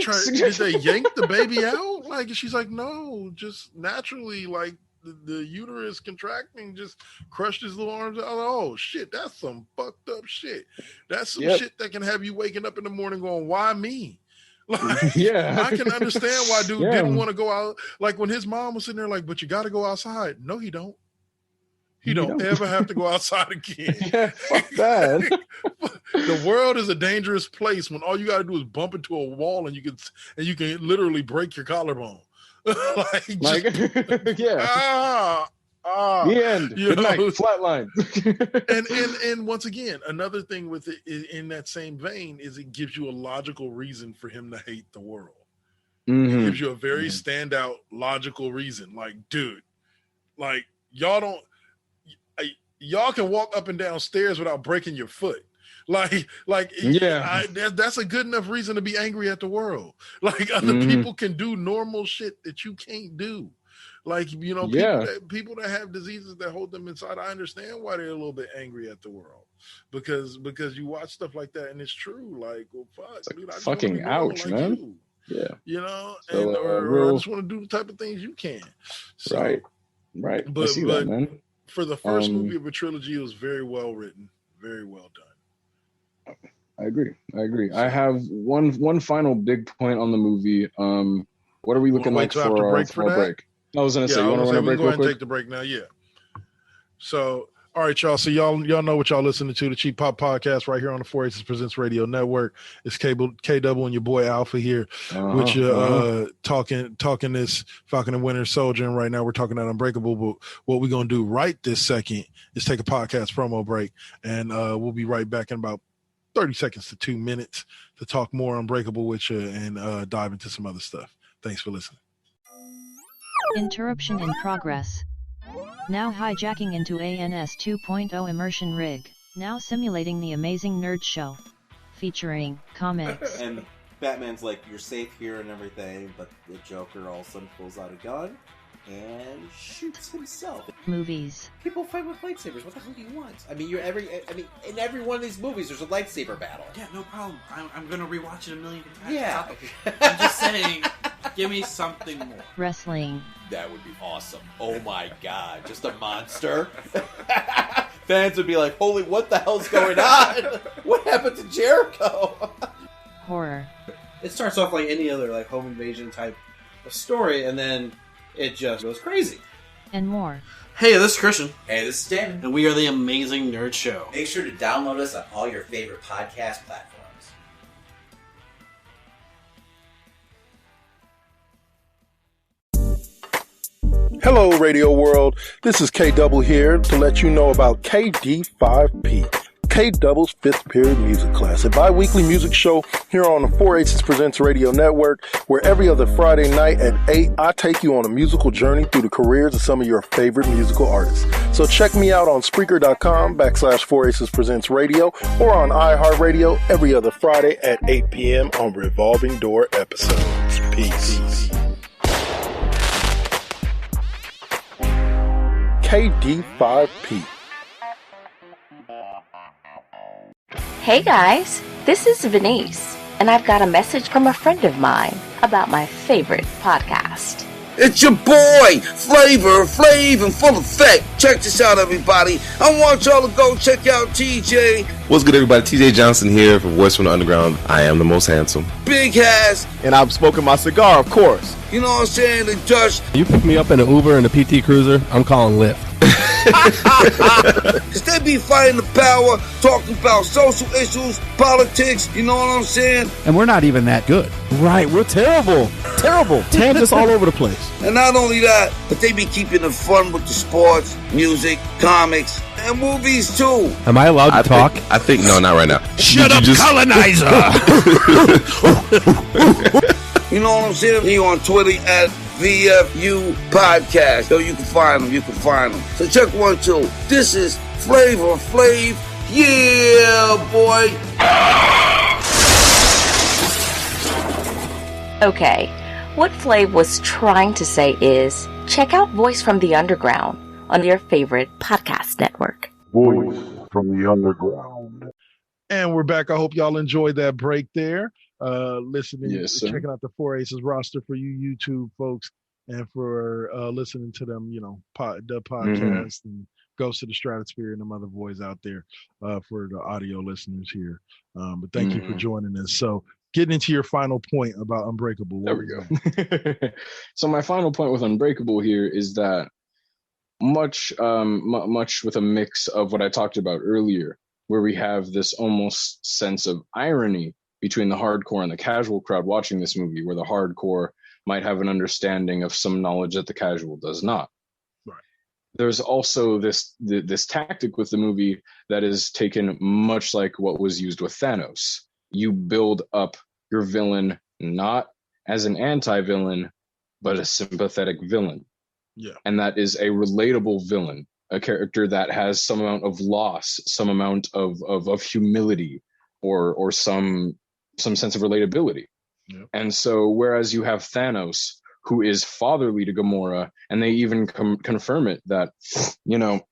yank the baby out? Like, she's like, no, just naturally, like the uterus contracting just crushed his little arms out. Oh shit, that's some fucked up shit. That's some shit that can have you waking up in the morning going, why me? Like, I can understand why dude didn't want to go out. Like when his mom was sitting there, like, but you got to go outside. No, he don't. He don't ever have to go outside again. Fuck that. The world is a dangerous place when all you got to do is bump into a wall and you can literally break your collarbone. The end. Good night. Flatline. and once again, another thing with it in that same vein is it gives you a logical reason for him to hate the world. It gives you a very standout logical reason. Like, dude, like y'all can walk up and down stairs without breaking your foot. That's a good enough reason to be angry at the world. Like other people can do normal shit that you can't do. Like, people that have diseases that hold them inside, I understand why they're a little bit angry at the world because you watch stuff like that and it's true. Like, well, fuck, dude, I just fucking ouch, like man. You. Yeah, or I just want to do the type of things you can. So, right. But I see that, man. For the first movie of a trilogy, it was very well written, very well done. I agree. I have one final big point on the movie. What are we looking like for our break? I was gonna say, you want to run a break real quick? Go ahead and take the break now. Yeah. So, all right, y'all. So y'all know what y'all listening to, the Cheap Pop Podcast right here on the 4 Aces Presents Radio Network. It's K-Double and your boy Alpha here, which talking this Falcon and Winter Soldier. And right now we're talking about Unbreakable. But what we're gonna do right this second is take a podcast promo break, and we'll be right back in about 30 seconds to 2 minutes to talk more Unbreakable with you and dive into some other stuff. Thanks for listening. Interruption in progress. Now hijacking into ANS 2.0 immersion rig. Now simulating the amazing nerd show. Featuring comics. And Batman's like, you're safe here and everything, but the Joker all of a sudden pulls out a gun and shoots himself. Movies. People fight with lightsabers. What the hell do you want? I mean, in every one of these movies, there's a lightsaber battle. Yeah, no problem. I'm gonna rewatch it a million times. Yeah. I'm just saying, give me something more. Wrestling. That would be awesome. Oh my god, just a monster. Fans would be like, holy, what the hell's going on? What happened to Jericho? Horror. It starts off like any other like home invasion type of story, and then it just goes crazy. And more. Hey, this is Christian. Hey, this is Damon. And we are the Amazing Nerd Show. Make sure to download us on all your favorite podcast platforms. Hello, Radio World. This is K-Double here to let you know about KD5P. K-Double's fifth period music class, a bi-weekly music show here on the 4 Aces Presents Radio Network, where every other Friday night at 8, I take you on a musical journey through the careers of some of your favorite musical artists. So check me out on Spreaker.com/4 Aces Presents Radio or on iHeartRadio every other Friday at 8 p.m. on Revolving Door episodes. Peace. KD5P. Hey guys, this is Venice, and I've got a message from a friend of mine about my favorite podcast. It's your boy, Flavor Flav in full effect. Check this out, everybody. I want y'all to go check out TJ. What's good, everybody? TJ Johnson here for Voice from the Underground. I am the most handsome. Big Hass. And I'm smoking my cigar, of course. You know what I'm saying? The Dutch. You pick me up in an Uber and a PT Cruiser, I'm calling Lyft. Cause they be fighting the power, talking about social issues, politics, you know what I'm saying? And we're not even that good. Right, we're terrible. Tangents all over the place. And not only that, but they be keeping it fun with the sports, music, comics, and movies too. Am I allowed to talk? I think, no, not right now. Shut up, colonizer! You know what I'm saying? He on Twitter at VFU Podcast. So you can find them. So check 1, 2. This is Flavor Flav. Yeah, boy. Okay, what Flav was trying to say is, check out Voice from the Underground on your favorite podcast network. Voice from the underground. And we're back. I hope y'all enjoyed that break there. Listening, yes, sir. checking out the 4 Aces roster for you YouTube folks, and for listening to them, the podcast and Ghost of the Stratosphere and them other boys out there for the audio listeners here. But thank you for joining us. So getting into your final point about Unbreakable. There we go. So my final point with Unbreakable here is that much with a mix of what I talked about earlier, where we have this almost sense of irony between the hardcore and the casual crowd watching this movie, where the hardcore might have an understanding of some knowledge that the casual does not. Right. There's also this tactic with the movie that is taken much like what was used with Thanos. You build up your villain not as an anti-villain, but a sympathetic villain. Yeah. And that is a relatable villain, a character that has some amount of loss, some amount of humility, or some sense of relatability. Yeah. And so whereas you have Thanos, who is fatherly to Gamora, and they even confirm it, that, the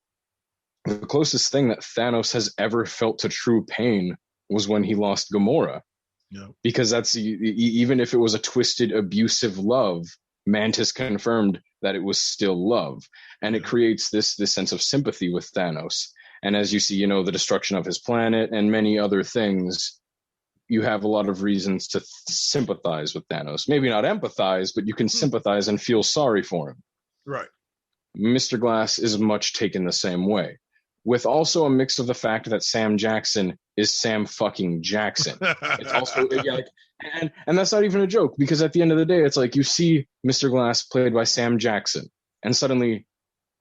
closest thing that Thanos has ever felt to true pain was when he lost Gamora. Yeah. Because that's, even if it was a twisted, abusive love, Mantis confirmed that it was still love. And it creates this sense of sympathy with Thanos. And as you see, the destruction of his planet and many other things, you have a lot of reasons to sympathize with Thanos. Maybe not empathize, but you can sympathize and feel sorry for him. Right. Mr. Glass is much taken the same way, with also a mix of the fact that Sam Jackson is Sam fucking Jackson. It's also and that's not even a joke, because at the end of the day, it's like you see Mr. Glass played by Sam Jackson, and suddenly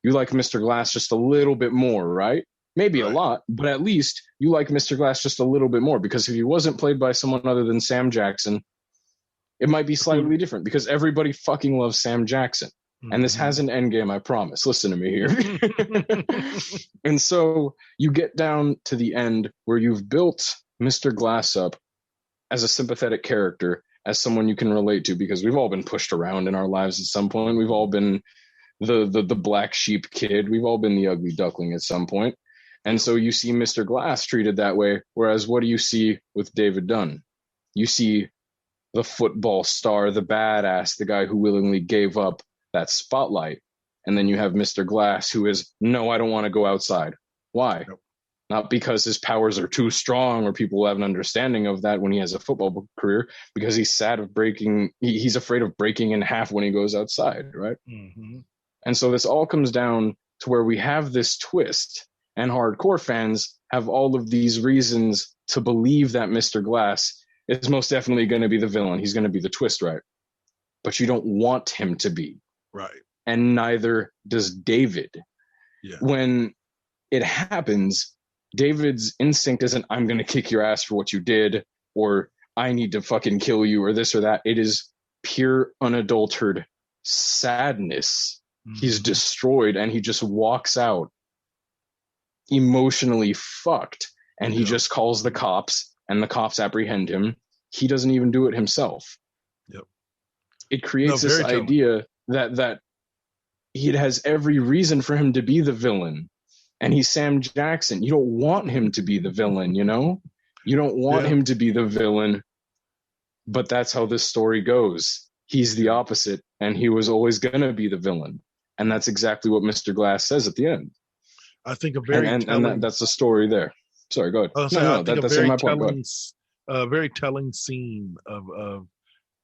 you like Mr. Glass just a little bit more, right? Maybe a lot, but at least you like Mr. Glass just a little bit more, because if he wasn't played by someone other than Sam Jackson, it might be slightly different, because everybody fucking loves Sam Jackson. And this has an endgame, I promise. Listen to me here. And so you get down to the end where you've built Mr. Glass up as a sympathetic character, as someone you can relate to, because we've all been pushed around in our lives at some point. We've all been the black sheep kid. We've all been the ugly duckling at some point. And so you see Mr. Glass treated that way, whereas what do you see with David Dunn? You see the football star, the badass, the guy who willingly gave up that spotlight. And then you have Mr. Glass, who is, no, I don't want to go outside. Why? Nope. Not because his powers are too strong or people have an understanding of that when he has a football career, because he's sad of he's afraid of breaking in half when he goes outside, right? Mm-hmm. And so this all comes down to where we have this twist, and hardcore fans have all of these reasons to believe that Mr. Glass is most definitely going to be the villain. He's going to be the twist, right? But you don't want him to be. Right. And neither does David. Yeah. When it happens, David's instinct isn't, I'm going to kick your ass for what you did, or I need to fucking kill you, or this or that. It is pure, unadulterated sadness. Mm-hmm. He's destroyed, and he just walks out emotionally fucked, and he just calls the cops, and the cops apprehend him. He doesn't even do it himself. Yep. It creates this idea that he has every reason for him to be the villain, and he's Sam Jackson. You don't want him to be the villain, you don't want him to be the villain, but that's how this story goes. He's the opposite, and he was always going to be the villain, and that's exactly what Mr. Glass says at the end. I think a very that's the story there. Sorry, go ahead. A very telling scene of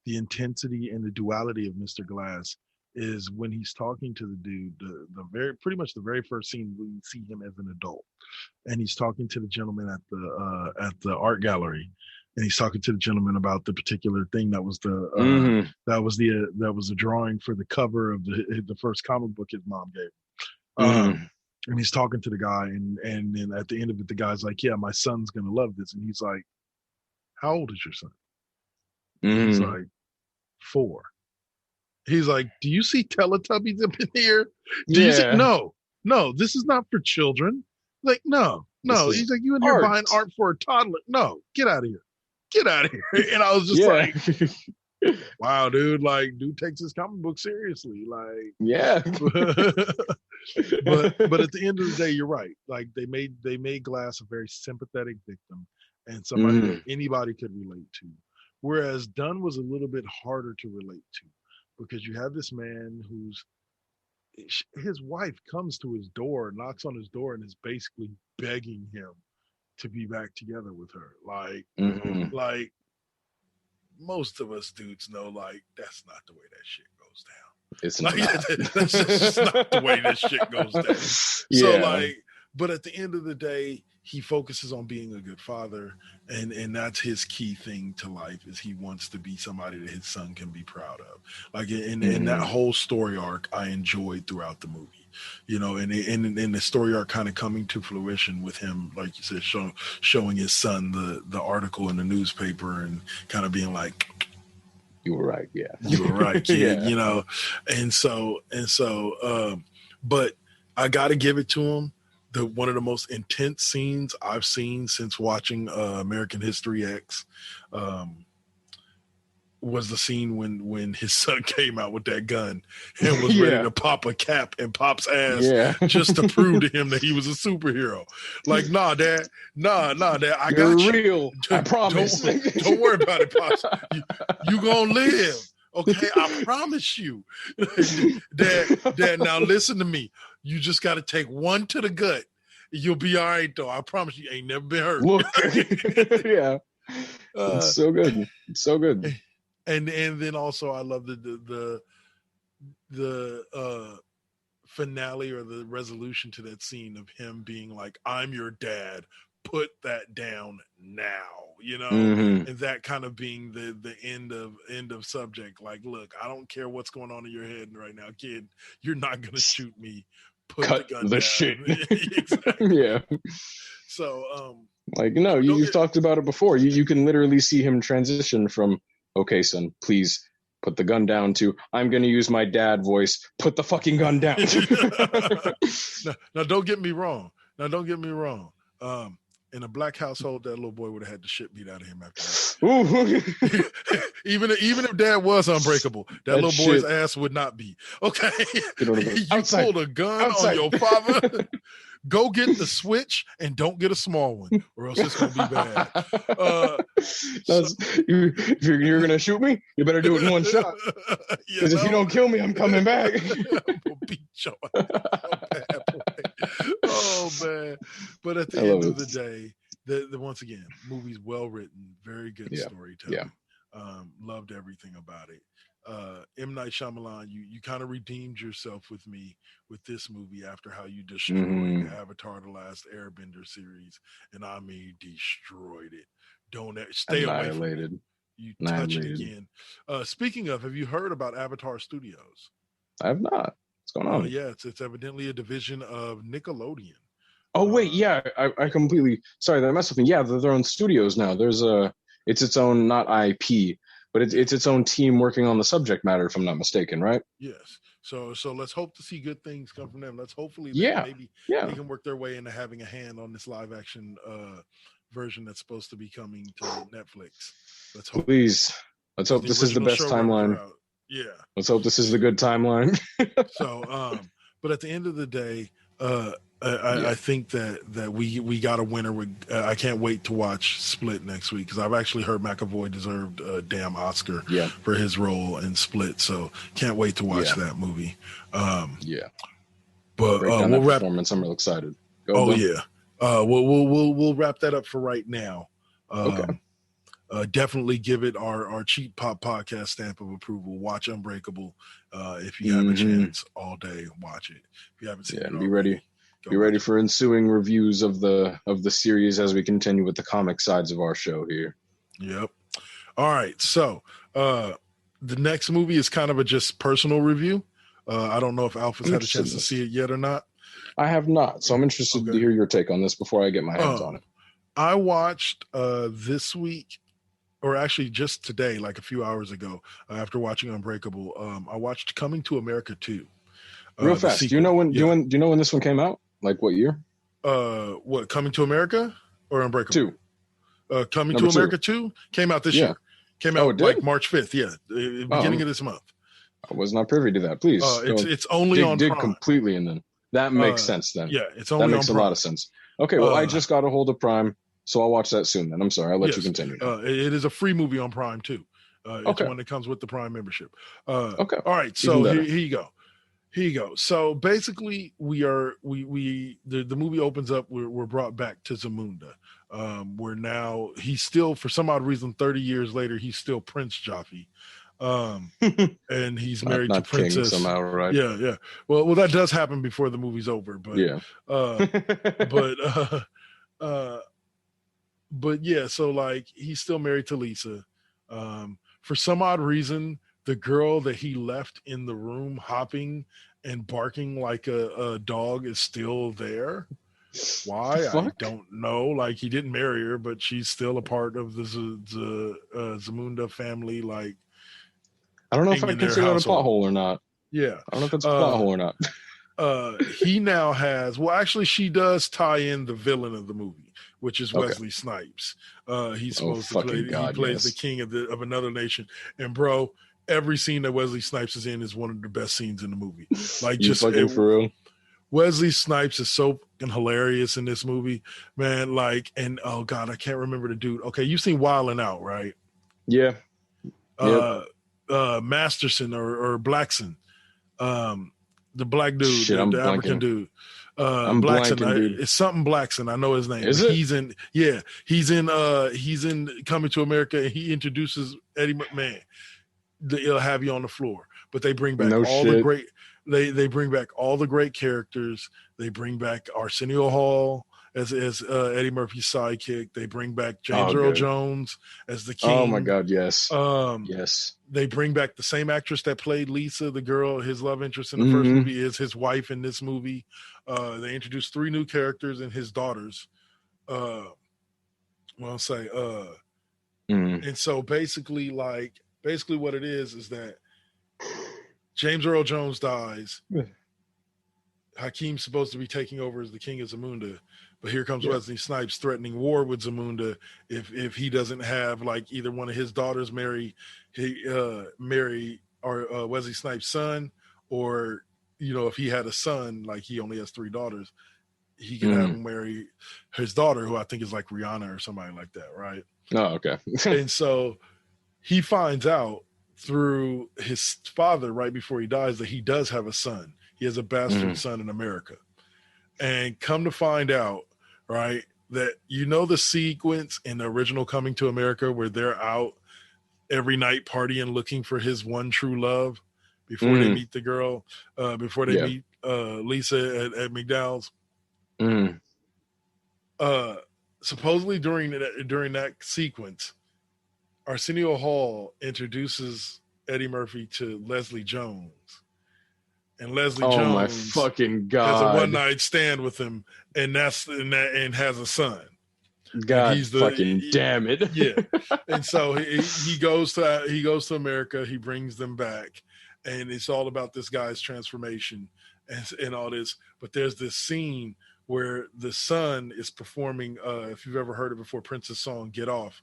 the intensity and the duality of Mr. Glass is when he's talking to the dude. Pretty much the very first scene we see him as an adult, and he's talking to the gentleman at the art gallery, and he's talking to the gentleman about the particular thing that was the drawing for the cover of the first comic book his mom gave him. And he's talking to the guy, and then at the end of it, the guy's like, yeah, my son's going to love this. And he's like, how old is your son? He's like, 4. He's like, do you see Teletubbies up in here? You see? No, this is not for children. Like, no. He's like, you in here buying art for a toddler? No, get out of here. And I was just like, wow, dude, like, dude takes his comic book seriously. Like, yeah. but at the end of the day, you're right. Like, they made Glass a very sympathetic victim and somebody that anybody could relate to. Whereas Dunn was a little bit harder to relate to because you have this man his wife comes to his door, knocks on his door, and is basically begging him to be back together with her. Like most of us dudes know, like, that's not the way that shit goes down. It's like, not. That's just not the way this shit goes down. So like, but at the end of the day, he focuses on being a good father, and that's his key thing to life, is he wants to be somebody that his son can be proud of. Like, in that whole story arc, I enjoyed throughout the movie, you know, and the story arc kind of coming to fruition with him, like you said, showing his son the article in the newspaper and kind of being like, you were right, yeah, you were right, kid, you know, and so, but I got to give it to him. One of the most intense scenes I've seen since watching American History X was the scene when his son came out with that gun and was ready to pop a cap in Pop's ass just to prove to him that he was a superhero. Like, nah, Dad, I got you. Real, I promise. Don't worry about it, Pops. You gonna live. Okay, I promise you. Dad, now listen to me. You just got to take one to the gut. You'll be all right, though. I promise you, ain't never been hurt. Look, yeah, it's so good. It's so good. And then also, I love the finale or the resolution to that scene of him being like, "I'm your dad. Put that down now." You know, and that kind of being the end of subject. Like, look, I don't care what's going on in your head right now, kid. You're not gonna shoot me. Cut the gun the down. shit. Exactly. Yeah. So, like, no, you've talked about it before. You can literally see him transition from, "Okay, son, please put the gun down," to, "I'm going to use my dad voice. Put the fucking gun down." Now, don't get me wrong. In a black household, that little boy would have had the shit beat out of him after that. even if Dad was unbreakable, that little boy's ass would not be. Okay, you pulled a gun on your father. Go get the switch and don't get a small one, or else it's gonna be bad. If you're gonna shoot me, you better do it in one shot. Because if you don't kill me, I'm coming back. I'm gonna beat your ass. Oh man! But at the end of the day, the once again, movie's well written, very good storytelling. Loved everything about it. M. Night Shyamalan, you kind of redeemed yourself with me with this movie after how you destroyed Avatar: The Last Airbender series, and I mean destroyed it. Don't stay away from it. You touch it again. Speaking of, have you heard about Avatar Studios? I have not. What's going on? Yeah, it's evidently a division of Nickelodeon. Oh wait, yeah, I completely sorry that messed with me. Yeah, they're their own studios now. It's its own, not IP, but it's its own team working on the subject matter, if I'm not mistaken, right? Yes. So let's hope to see good things come from them. Let's hopefully maybe they can work their way into having a hand on this live action version that's supposed to be coming to Netflix. Let's hope. Please, let's hope this is the best timeline. Yeah. Let's hope this is the good timeline. So, but at the end of the day, I think that we got a winner. I can't wait to watch Split next week, because I've actually heard McAvoy deserved a damn Oscar for his role in Split. So can't wait to watch that movie. But we'll wrap. Performance. I'm real excited. We'll wrap that up for right now. Okay. Definitely give it our Cheap Pop podcast stamp of approval. Watch Unbreakable. If you have a chance, all day, watch it. If you haven't seen it, be ready. Be ready for ensuing reviews of the series as we continue with the comic sides of our show here. Yep. All right. So the next movie is kind of a just personal review. I don't know if Alpha's had a chance to see it yet or not. I have not. So I'm interested to hear your take on this before I get my hands on it. I watched this week, or actually just today, like a few hours ago, after watching Unbreakable, I watched Coming to America 2. Real fast. Do you know when this one came out? Like what year? What, Coming to America or Unbreakable? 2. Coming to America 2 came out this year. Came out like March 5th. Yeah, beginning of this month. I was not privy to that. Please, it's only on Prime. Completely, and then that makes sense. Then it's only that makes on a lot of sense. Okay, well, I just got a hold of Prime, so I'll watch that soon. Then I'm sorry, I'll let you continue. It is a free movie on Prime too. It's one that comes with the Prime membership. Okay, all right. So here you go. Here you go. So basically, the movie opens up. We're brought back to Zamunda. Where now he's still, for some odd reason, 30 years later, he's still Prince Jaffe. And he's married to Princess King somehow, right? Yeah. Well, that does happen before the movie's over, but but yeah. So like, he's still married to Lisa. For some odd reason, the girl that he left in the room hopping and barking like a dog is still there. Why? I don't know. Like, he didn't marry her, but she's still a part of the Zamunda family. Like, I don't know if I consider that a plot hole or not. Yeah. I don't know if it's a plot hole or not. He now has, well, actually, she does tie in the villain of the movie, which is Wesley Snipes. He's supposed to play, he plays the king of another nation. And bro, every scene that Wesley Snipes is in is one of the best scenes in the movie. Like, just for real. Wesley Snipes is so fucking hilarious in this movie, man. Like, and oh god, I can't remember the dude. Okay, you've seen Wildin' Out, right? Yeah. Masterson or Blackson, the black dude, the African dude. I'm Blackson, blanking, dude. It's something Blackson. I know his name. Is it? He's in Coming to America, and he introduces Eddie McMahon. They'll have you on the floor, but they bring back the great. They bring back all the great characters. They bring back Arsenio Hall as Eddie Murphy's sidekick. They bring back James Earl Jones as the king. Oh my god, yes. Yes. They bring back the same actress that played Lisa, the girl, his love interest in the first movie, is his wife in this movie. They introduced 3 new characters and his daughters. And so basically what it is that James Earl Jones dies. Hakeem's supposed to be taking over as the king of Zamunda, but here comes Wesley Snipes threatening war with Zamunda if he doesn't have like either one of his daughters marry Wesley Snipes' son, or if he had a son, like he only has 3 daughters, he can have him marry his daughter, who I think is like Rihanna or somebody like that, right? Oh, okay. And so he finds out through his father right before he dies that he does have a son. He has a bastard son in America. And come to find out, right, that the sequence in the original Coming to America where they're out every night partying looking for his one true love before they meet the girl, before they meet Lisa at McDowell's. Supposedly during that sequence, Arsenio Hall introduces Eddie Murphy to Leslie Jones, and Leslie Jones my fucking god has a one-night stand with him, and has a son. God, damn it! Yeah, and so he goes to America. He brings them back, and it's all about this guy's transformation and all this. But there's this scene where the son is performing. If you've ever heard it before, Prince's song "Get Off."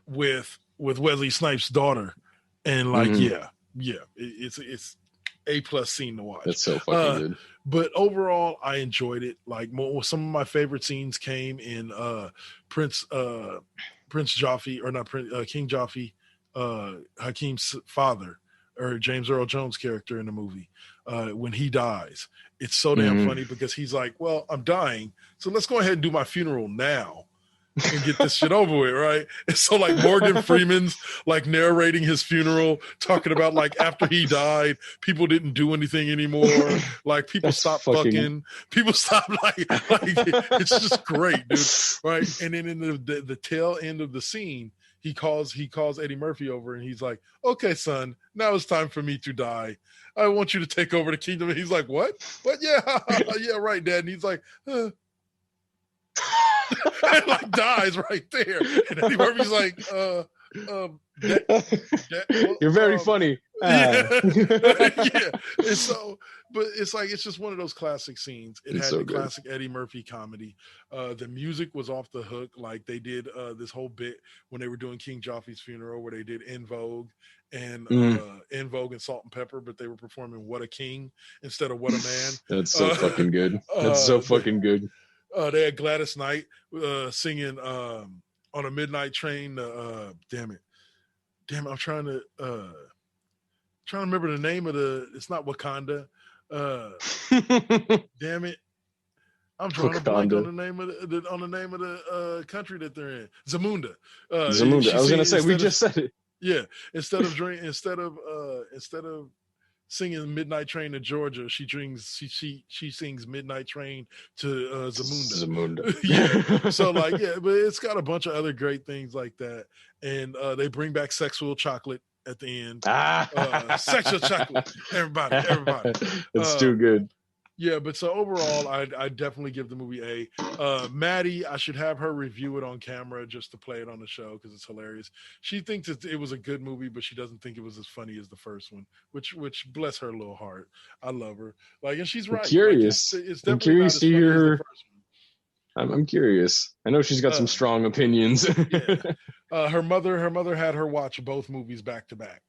With Wesley Snipes' daughter, and it's A+ scene to watch. That's so fucking good. But overall, I enjoyed it. Like, some of my favorite scenes came in Prince Jaffe, or not King Jaffe, Hakeem's father, or James Earl Jones' character in the movie, when he dies. It's so damn funny because he's like, well, I'm dying, so let's go ahead and do my funeral now and get this shit over with, right? And so like Morgan Freeman's like narrating his funeral, talking about like after he died, people didn't do anything anymore. Like people stopped fucking, people stopped like it's just great, dude. Right. And then in the tail end of the scene, he calls Eddie Murphy over and he's like, okay, son, now it's time for me to die. I want you to take over the kingdom. And he's like, what? Yeah, yeah, right, Dad. And he's like, and like dies right there. And Eddie Murphy's like, you're very funny. Yeah. And so, but it's like, it's just one of those classic scenes. It had so the good. classic Eddie Murphy comedy. The music was off the hook. Like they did this whole bit when they were doing King Joffrey's funeral, where they did In Vogue and In Vogue and Salt and Pepper, but they were performing What a King instead of What a Man. That's so fucking good. That's so fucking good. They had Gladys Knight singing on a midnight train. Damn it, I'm trying to remember the name of the. It's not Wakanda. Damn it, I'm drawing a blank on the name of the country that they're in. Zamunda. Zamunda. I was gonna say we just said it. Yeah, instead of singing Midnight Train to Georgia, she sings Midnight Train to Zamunda. Yeah. So like, yeah, but it's got a bunch of other great things like that. And they bring back Sexual Chocolate at the end. Sexual Chocolate. Everybody. It's too good. Yeah, but so overall, I definitely give the movie A. Maddie, I should have her review it on camera just to play it on the show because it's hilarious. She thinks it was a good movie, but she doesn't think it was as funny as the first one, which bless her little heart. I love her. Like, and she's right. I'm curious. Like, it's I'm curious to hear her. I'm curious. I know she's got some strong opinions. Yeah. Her mother had her watch both movies back to back.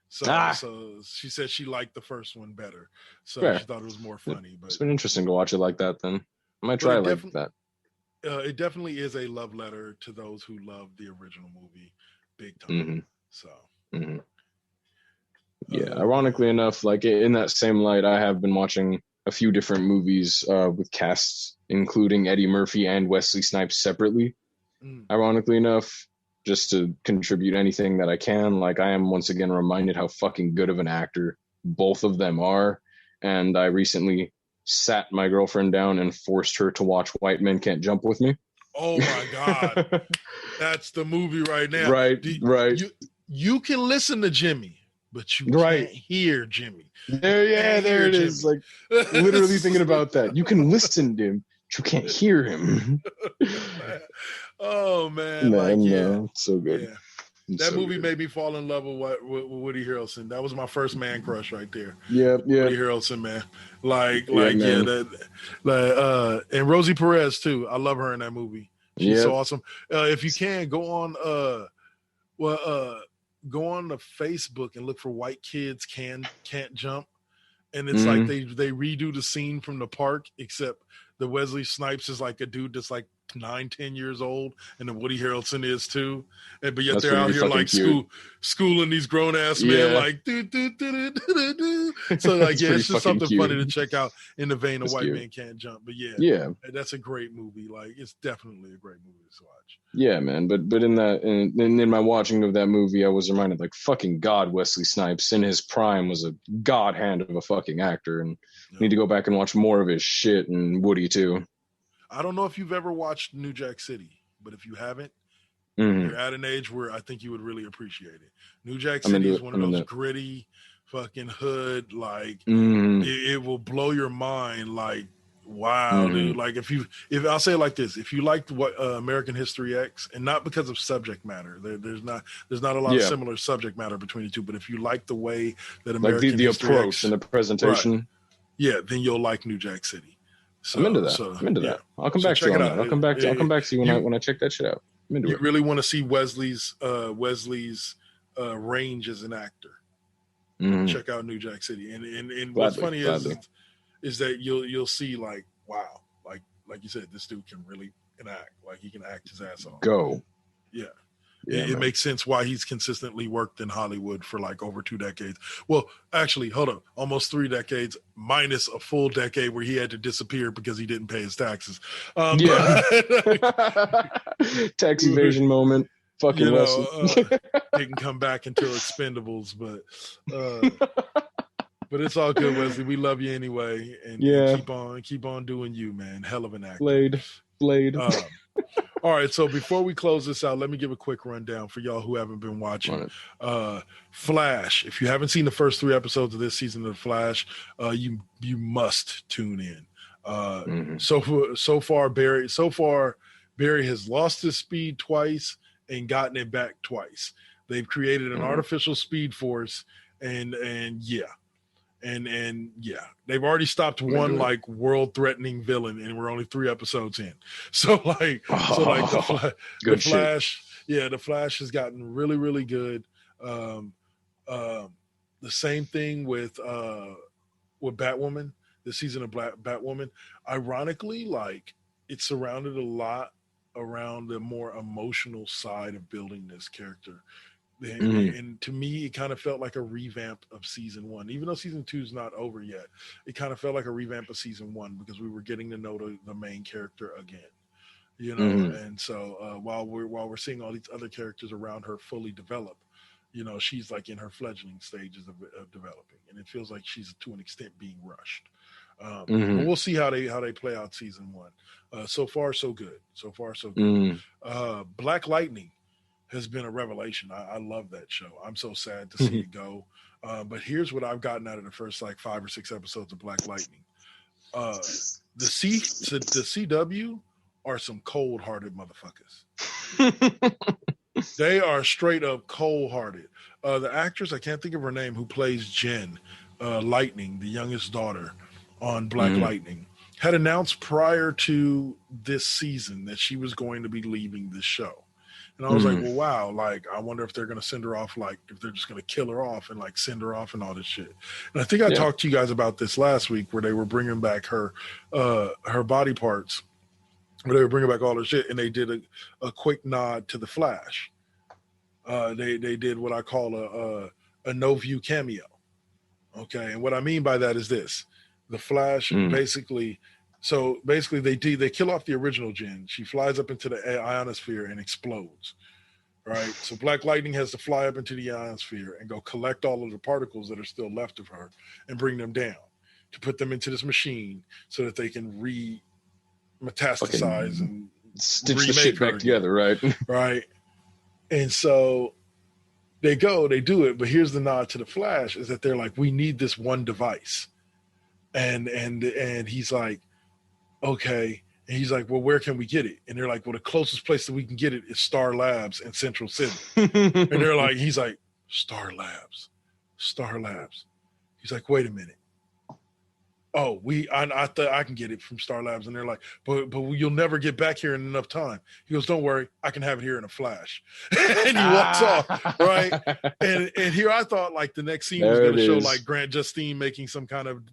So she said she liked the first one better. So she thought it was more funny. But it's been interesting to watch it like that then. I might try like that. It definitely is a love letter to those who love the original movie big time. Mm-hmm. So yeah, ironically enough, like in that same light, I have been watching a few different movies with casts, including Eddie Murphy and Wesley Snipes separately. Ironically enough, just to contribute anything that I can. Like, I am once again reminded how fucking good of an actor both of them are. And I recently sat my girlfriend down and forced her to watch White Men Can't Jump with me. Oh my God. That's the movie right now. Right. You can listen to Jimmy, but you can't hear Jimmy. There it is. Like, literally thinking about that. You can listen to him, but you can't hear him. Oh man, so good. Yeah. That movie made me fall in love with Woody Harrelson. That was my first man crush right there. Yeah. Woody Harrelson, man. And Rosie Perez too. I love her in that movie. She's so awesome. If you can go on to Facebook and look for White Kids Can't Jump. And it's like they redo the scene from the park, except the Wesley Snipes is like a dude that's like 9-10 years old, and then Woody Harrelson is too, but yet they're out here like schooling these grown ass men like do. So like it's just something funny to check out in the vein of White Men Can't Jump. But yeah, that's a great movie. Like, it's definitely a great movie to watch. Yeah, man. But in my watching of that movie, I was reminded, like, fucking God, Wesley Snipes in his prime was a god hand of a fucking actor, and need to go back and watch more of his shit, and Woody too. I don't know if you've ever watched New Jack City, but if you haven't, you're at an age where I think you would really appreciate it. New Jack City is one of those gritty fucking hood, like it will blow your mind. Like, wow, dude. Like, if I'll say it like this, if you liked what American History X, and not because of subject matter, there's not a lot of similar subject matter between the two, but if you like the way that American like the History approach X, and the presentation, then you'll like New Jack City. So, I'm into that. I'll come back to you on that. I'll come back to you when I check that shit out. I'm into it. Really want to see Wesley's range as an actor. Check out New Jack City, and what's funny is that you'll see, like, wow, like you said, this dude can really act. Like, he can act his ass off. Yeah. It makes sense why he's consistently worked in Hollywood for like over 2 decades. Well, actually, hold up, almost 3 decades, minus a full decade where he had to disappear because he didn't pay his taxes. Tax evasion moment. Fucking didn't come back until Expendables, but it's all good, Wesley. We love you anyway, and keep on doing you, man. Hell of an actor. Blade. All right, so before we close this out, let me give a quick rundown for y'all who haven't been watching. Flash. If you haven't seen the first 3 episodes of this season of Flash, you must tune in. So far, Barry has lost his speed twice and gotten it back twice. They've created an artificial speed force, and yeah. And yeah, they've already stopped one like world-threatening villain, and we're only 3 episodes in. So like, the Flash, yeah, the Flash has gotten really, really good. The same thing with Batwoman. This season of Batwoman, ironically, like it surrounded a lot around the more emotional side of building this character. And to me, it kind of felt like a revamp of season 1, even though season 2 is not over yet. It kind of felt like a revamp of season 1 because we were getting to know the main character again, you know. And so while we're seeing all these other characters around her fully develop, you know, she's like in her fledgling stages of developing, and it feels like she's to an extent being rushed. But we'll see how they play out season 1. So far, so good. So far, so good. Black Lightning has been a revelation. I love that show. I'm so sad to see it go. But here's what I've gotten out of the first like 5 or 6 episodes of Black Lightning. The CW are some cold-hearted motherfuckers. They are straight up cold-hearted. The actress, I can't think of her name, who plays Jen Lightning, the youngest daughter on Black Lightning, had announced prior to this season that she was going to be leaving this show. And I was like, well, wow, like, I wonder if they're going to send her off, like, if they're just going to kill her off and, like, send her off and all this shit. And I think I talked to you guys about this last week where they were bringing back her body parts, where they were bringing back all her shit, and they did a quick nod to The Flash. They did what I call a no-view cameo. Okay, and what I mean by that is this. The Flash basically... So basically, they kill off the original Jen. She flies up into the ionosphere and explodes, right? So Black Lightning has to fly up into the ionosphere and go collect all of the particles that are still left of her and bring them down to put them into this machine so that they can metastasize and stitch the shit back together, right? Right. And so they do it, but here's the nod to the Flash is that they're like, we need this one device. And he's like, okay. And he's like, well, where can we get it? And they're like, well, the closest place that we can get it is Star Labs in Central City. And they're like, he's like, Star Labs. He's like, wait a minute. Oh, I thought I can get it from Star Labs. And they're like, but you'll never get back here in enough time. He goes, don't worry, I can have it here in a flash. And he walks off, right? And here I thought like the next scene was going to show like Grant Justine making some kind of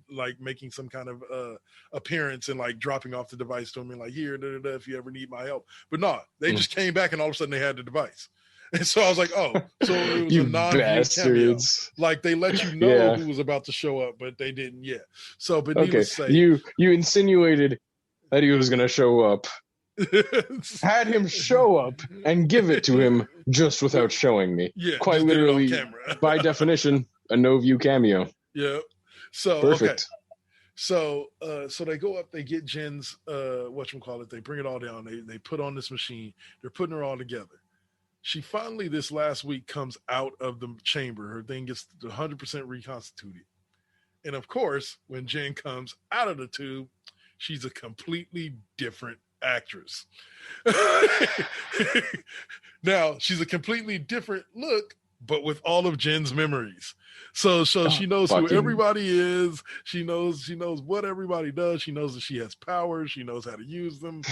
appearance and like dropping off the device to him and like, here, if you ever need my help. But no, they just came back and all of a sudden they had the device. And so I was like, oh, so it was a non-view cameo. Like they let you know who was about to show up, but they didn't yet. So, but needless to say, you insinuated that he was going to show up, had him show up, and give it to him just without showing me. Yeah, quite literally, by definition, a no-view cameo. Yeah. So perfect. Okay. So they go up, they get Jen's whatchamacallit, they bring it all down, they put on this machine, they're putting her all together. She finally, this last week, comes out of the chamber. Her thing gets 100% reconstituted. And of course, when Jen comes out of the tube, she's a completely different actress. Now, she's a completely different look, but with all of Jen's memories. So she knows who everybody is. She knows what everybody does. She knows that she has powers. She knows how to use them.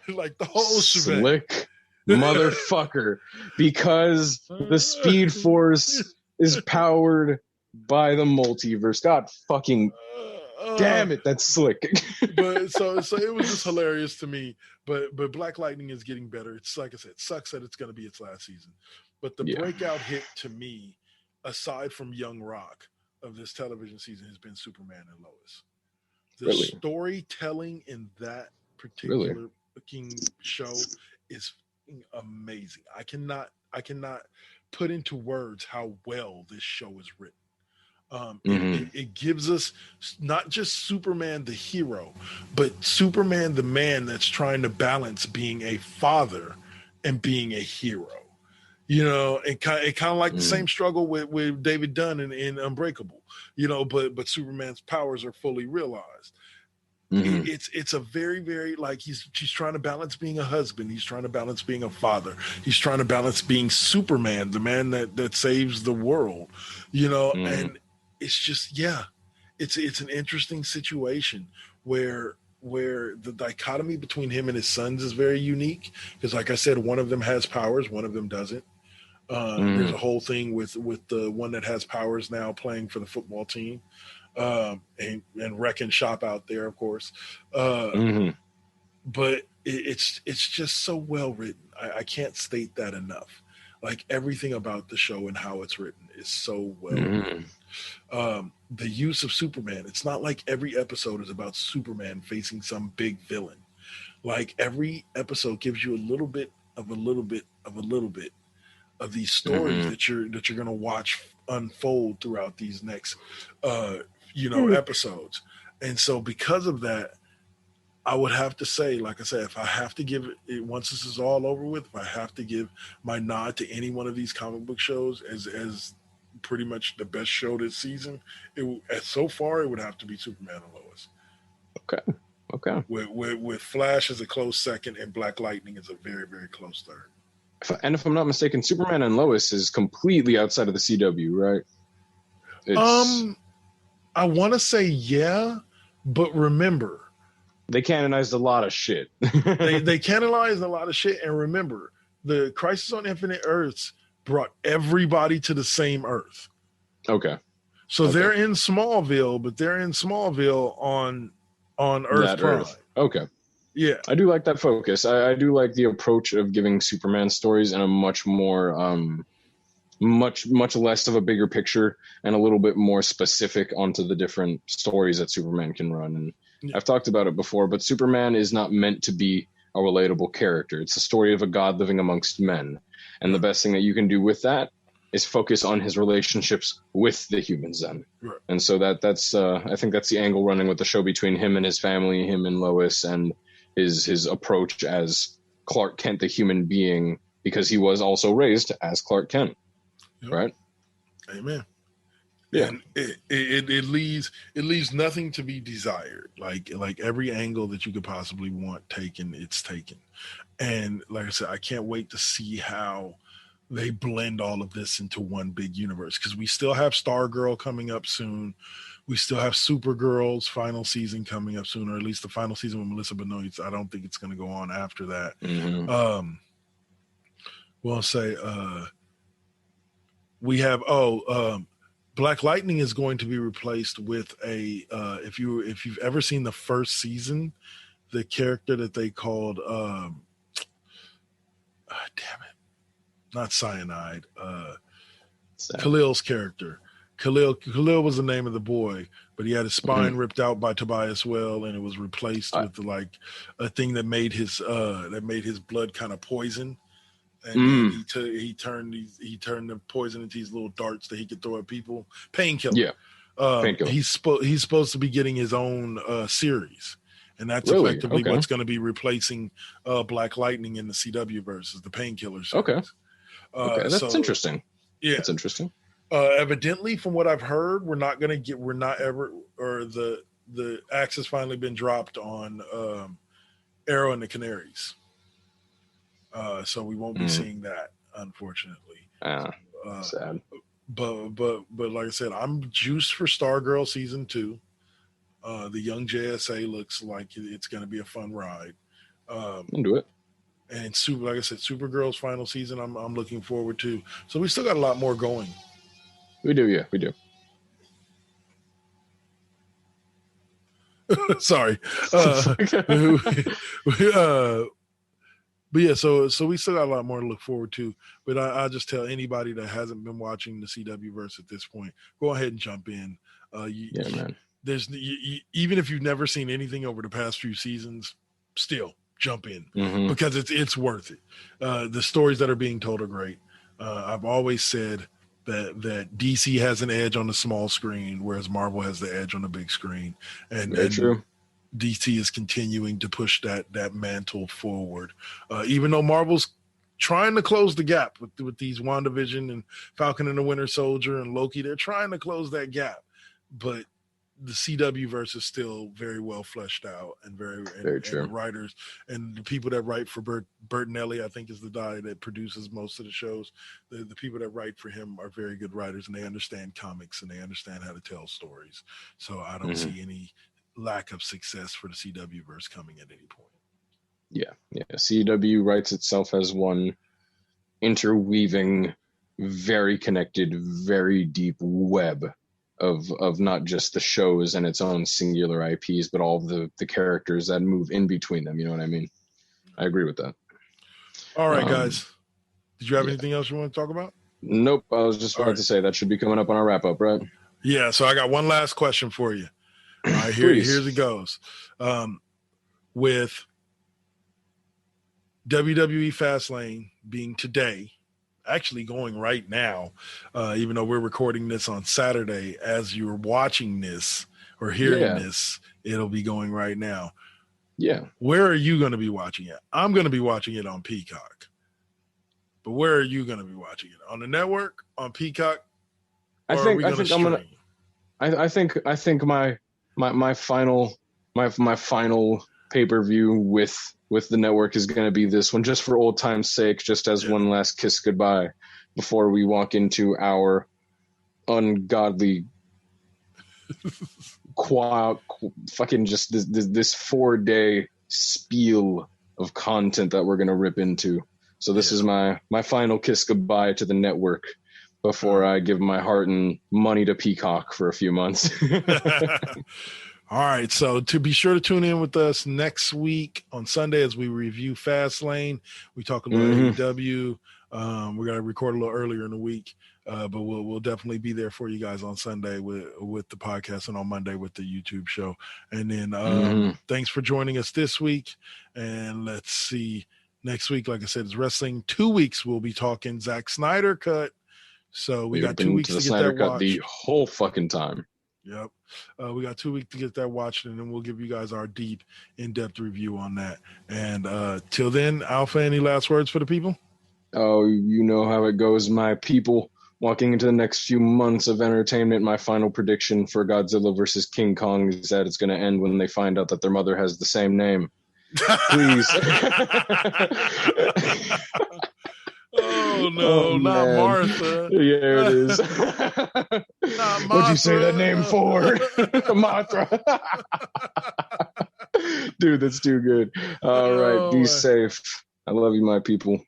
Like the whole shebang. Slick motherfucker, because the Speed Force is powered by the multiverse. God fucking damn it, that's slick. But so it was just hilarious to me. But Black Lightning is getting better. It's like I said, it sucks that it's going to be its last season. But the breakout hit to me, aside from Young Rock of this television season, has been Superman and Lois. The storytelling in that particular fucking show is amazing. I cannot put into words how well this show is written. It gives us not just Superman the hero, but Superman the man that's trying to balance being a father and being a hero. You know, and kind of like the same struggle with David Dunn in Unbreakable. You know, but Superman's powers are fully realized. It's a very, very, like, she's trying to balance being a husband. He's trying to balance being a father. He's trying to balance being Superman, the man that saves the world, and it's just, it's an interesting situation where the dichotomy between him and his sons is very unique. Because like I said, one of them has powers, one of them doesn't. There's a whole thing with the one that has powers now playing for the football team. And wrecking shop out there, of course. But it's just so well written. I can't state that enough. Like, everything about the show and how it's written is so well written. The use of Superman, it's not like every episode is about Superman facing some big villain. Like, every episode gives you a little bit of a little bit of a little bit of these stories that you're going to watch unfold throughout these next episodes. And so because of that, I would have to say, like I said, if I have to give it, once this is all over with, if I have to give my nod to any one of these comic book shows as pretty much the best show this season, so far it would have to be Superman and Lois. Okay. With Flash as a close second and Black Lightning is a very, very close third. If I'm not mistaken, Superman and Lois is completely outside of the CW, right? I want to say but remember, they canonized a lot of shit. they canonized a lot of shit, and remember, the Crisis on Infinite Earths brought everybody to the same Earth. Okay. So they're in Smallville, but they're in Smallville on Earth Prime. Earth. Okay. Yeah. I do like that focus. I do like the approach of giving Superman stories in a much more much less of a bigger picture and a little bit more specific onto the different stories that Superman can run. And I've talked about it before, but Superman is not meant to be a relatable character. It's a story of a god living amongst men. And the best thing that you can do with that is focus on his relationships with the humans then. Right. And so that's I think that's the angle running with the show between him and his family, him and Lois, and his approach as Clark Kent, the human being, because he was also raised as Clark Kent. Right. Amen. Yeah. And it leaves nothing to be desired. Like every angle that you could possibly want taken, it's taken. And like I said, I can't wait to see how they blend all of this into one big universe, because we still have Stargirl coming up soon. We still have Supergirl's final season coming up soon, or at least the final season with Melissa Benoist. I don't think it's going to go on after that. We'll say we have Black Lightning is going to be replaced with a if you've ever seen the first season, the character that they called not Cyanide, Khalil's character. Khalil was the name of the boy, but he had his spine ripped out by Tobias Well, and it was replaced with like a thing that made his blood kind of poison. And he turned the poison into these little darts that he could throw at people. Painkiller. Yeah. Painkiller. He's supposed to be getting his own series, and that's effectively what's going to be replacing Black Lightning in the CW versus the Painkiller series. Okay, that's interesting. Yeah, that's interesting. Evidently, from what I've heard, the axe has finally been dropped on Arrow and the Canaries. So we won't be seeing that, unfortunately. Sad. But like I said, I'm juiced for Stargirl season 2. The young JSA looks like it's going to be a fun ride. Into it. And like I said, Supergirl's final season, I'm looking forward to. So we still got a lot more going. We do, yeah, we do. Sorry. But yeah, so we still got a lot more to look forward to. But I'll just tell anybody that hasn't been watching the CW verse at this point, go ahead and jump in. Man. Even if you've never seen anything over the past few seasons, still jump in because it's worth it. The stories that are being told are great. I've always said that DC has an edge on the small screen, whereas Marvel has the edge on the big screen. And true. DC is continuing to push that mantle forward, even though Marvel's trying to close the gap with these WandaVision and Falcon and the Winter Soldier and Loki. They're trying to close that gap, but the CW verse is still very well fleshed out and very true. And the writers and the people that write for Burton Elliott, I think, is the guy that produces most of the shows. The people that write for him are very good writers, and they understand comics and they understand how to tell stories. So I don't see any lack of success for the CW verse coming at any point. Yeah. CW writes itself as one interweaving, very connected, very deep web of not just the shows and its own singular IPs, but all of the characters that move in between them. You know what I mean? I agree with that. All right, guys. Did you have anything else you want to talk about? Nope. I was just about to say that should be coming up on our wrap up, right? Yeah. So I got one last question for you. All right, here's it goes. With WWE Fastlane being today, actually going right now, even though we're recording this on Saturday, as you're watching this or hearing this, it'll be going right now. Yeah. Where are you going to be watching it? I'm going to be watching it on Peacock. But where are you going to be watching it? On the network? On Peacock? I think my final pay-per-view with the network is going to be this one, just for old time's sake, just as one last kiss goodbye before we walk into our ungodly fucking just this 4-day spiel of content that we're going to rip into. So this is my final kiss goodbye to the network before I give my heart and money to Peacock for a few months. All right, so to be sure to tune in with us next week on Sunday as we review Fastlane. We talk a little AEW. We're gonna record a little earlier in the week, but we'll definitely be there for you guys on Sunday with the podcast and on Monday with the YouTube show. And then thanks for joining us this week. And let's see, next week, like I said, is wrestling. 2 weeks we'll be talking Zack Snyder cut. So we got 2 weeks to get Snyder that cut watched. The whole fucking time. Yep. We got 2 weeks to get that watched, and then we'll give you guys our deep, in-depth review on that. And till then, Alpha, any last words for the people? Oh, you know how it goes, my people. Walking into the next few months of entertainment, my final prediction for Godzilla versus King Kong is that it's going to end when they find out that their mother has the same name. Please. Oh, no, not man. Martha. Yeah, it is. What'd you say that name for? Mothra. Dude, that's too good. All right, be safe. I love you, my people.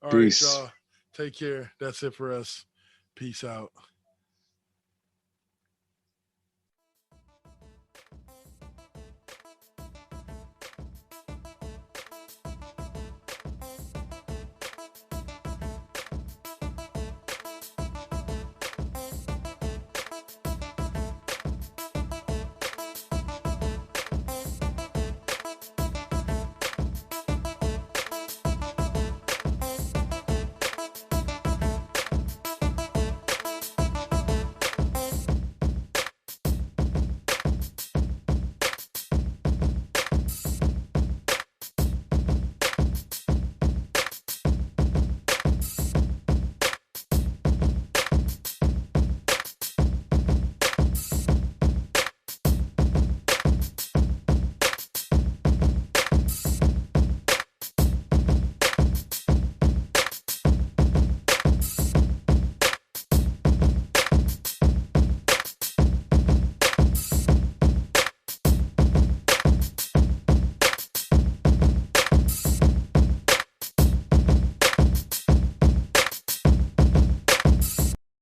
All Peace. right, y'all. Take care. That's it for us. Peace out.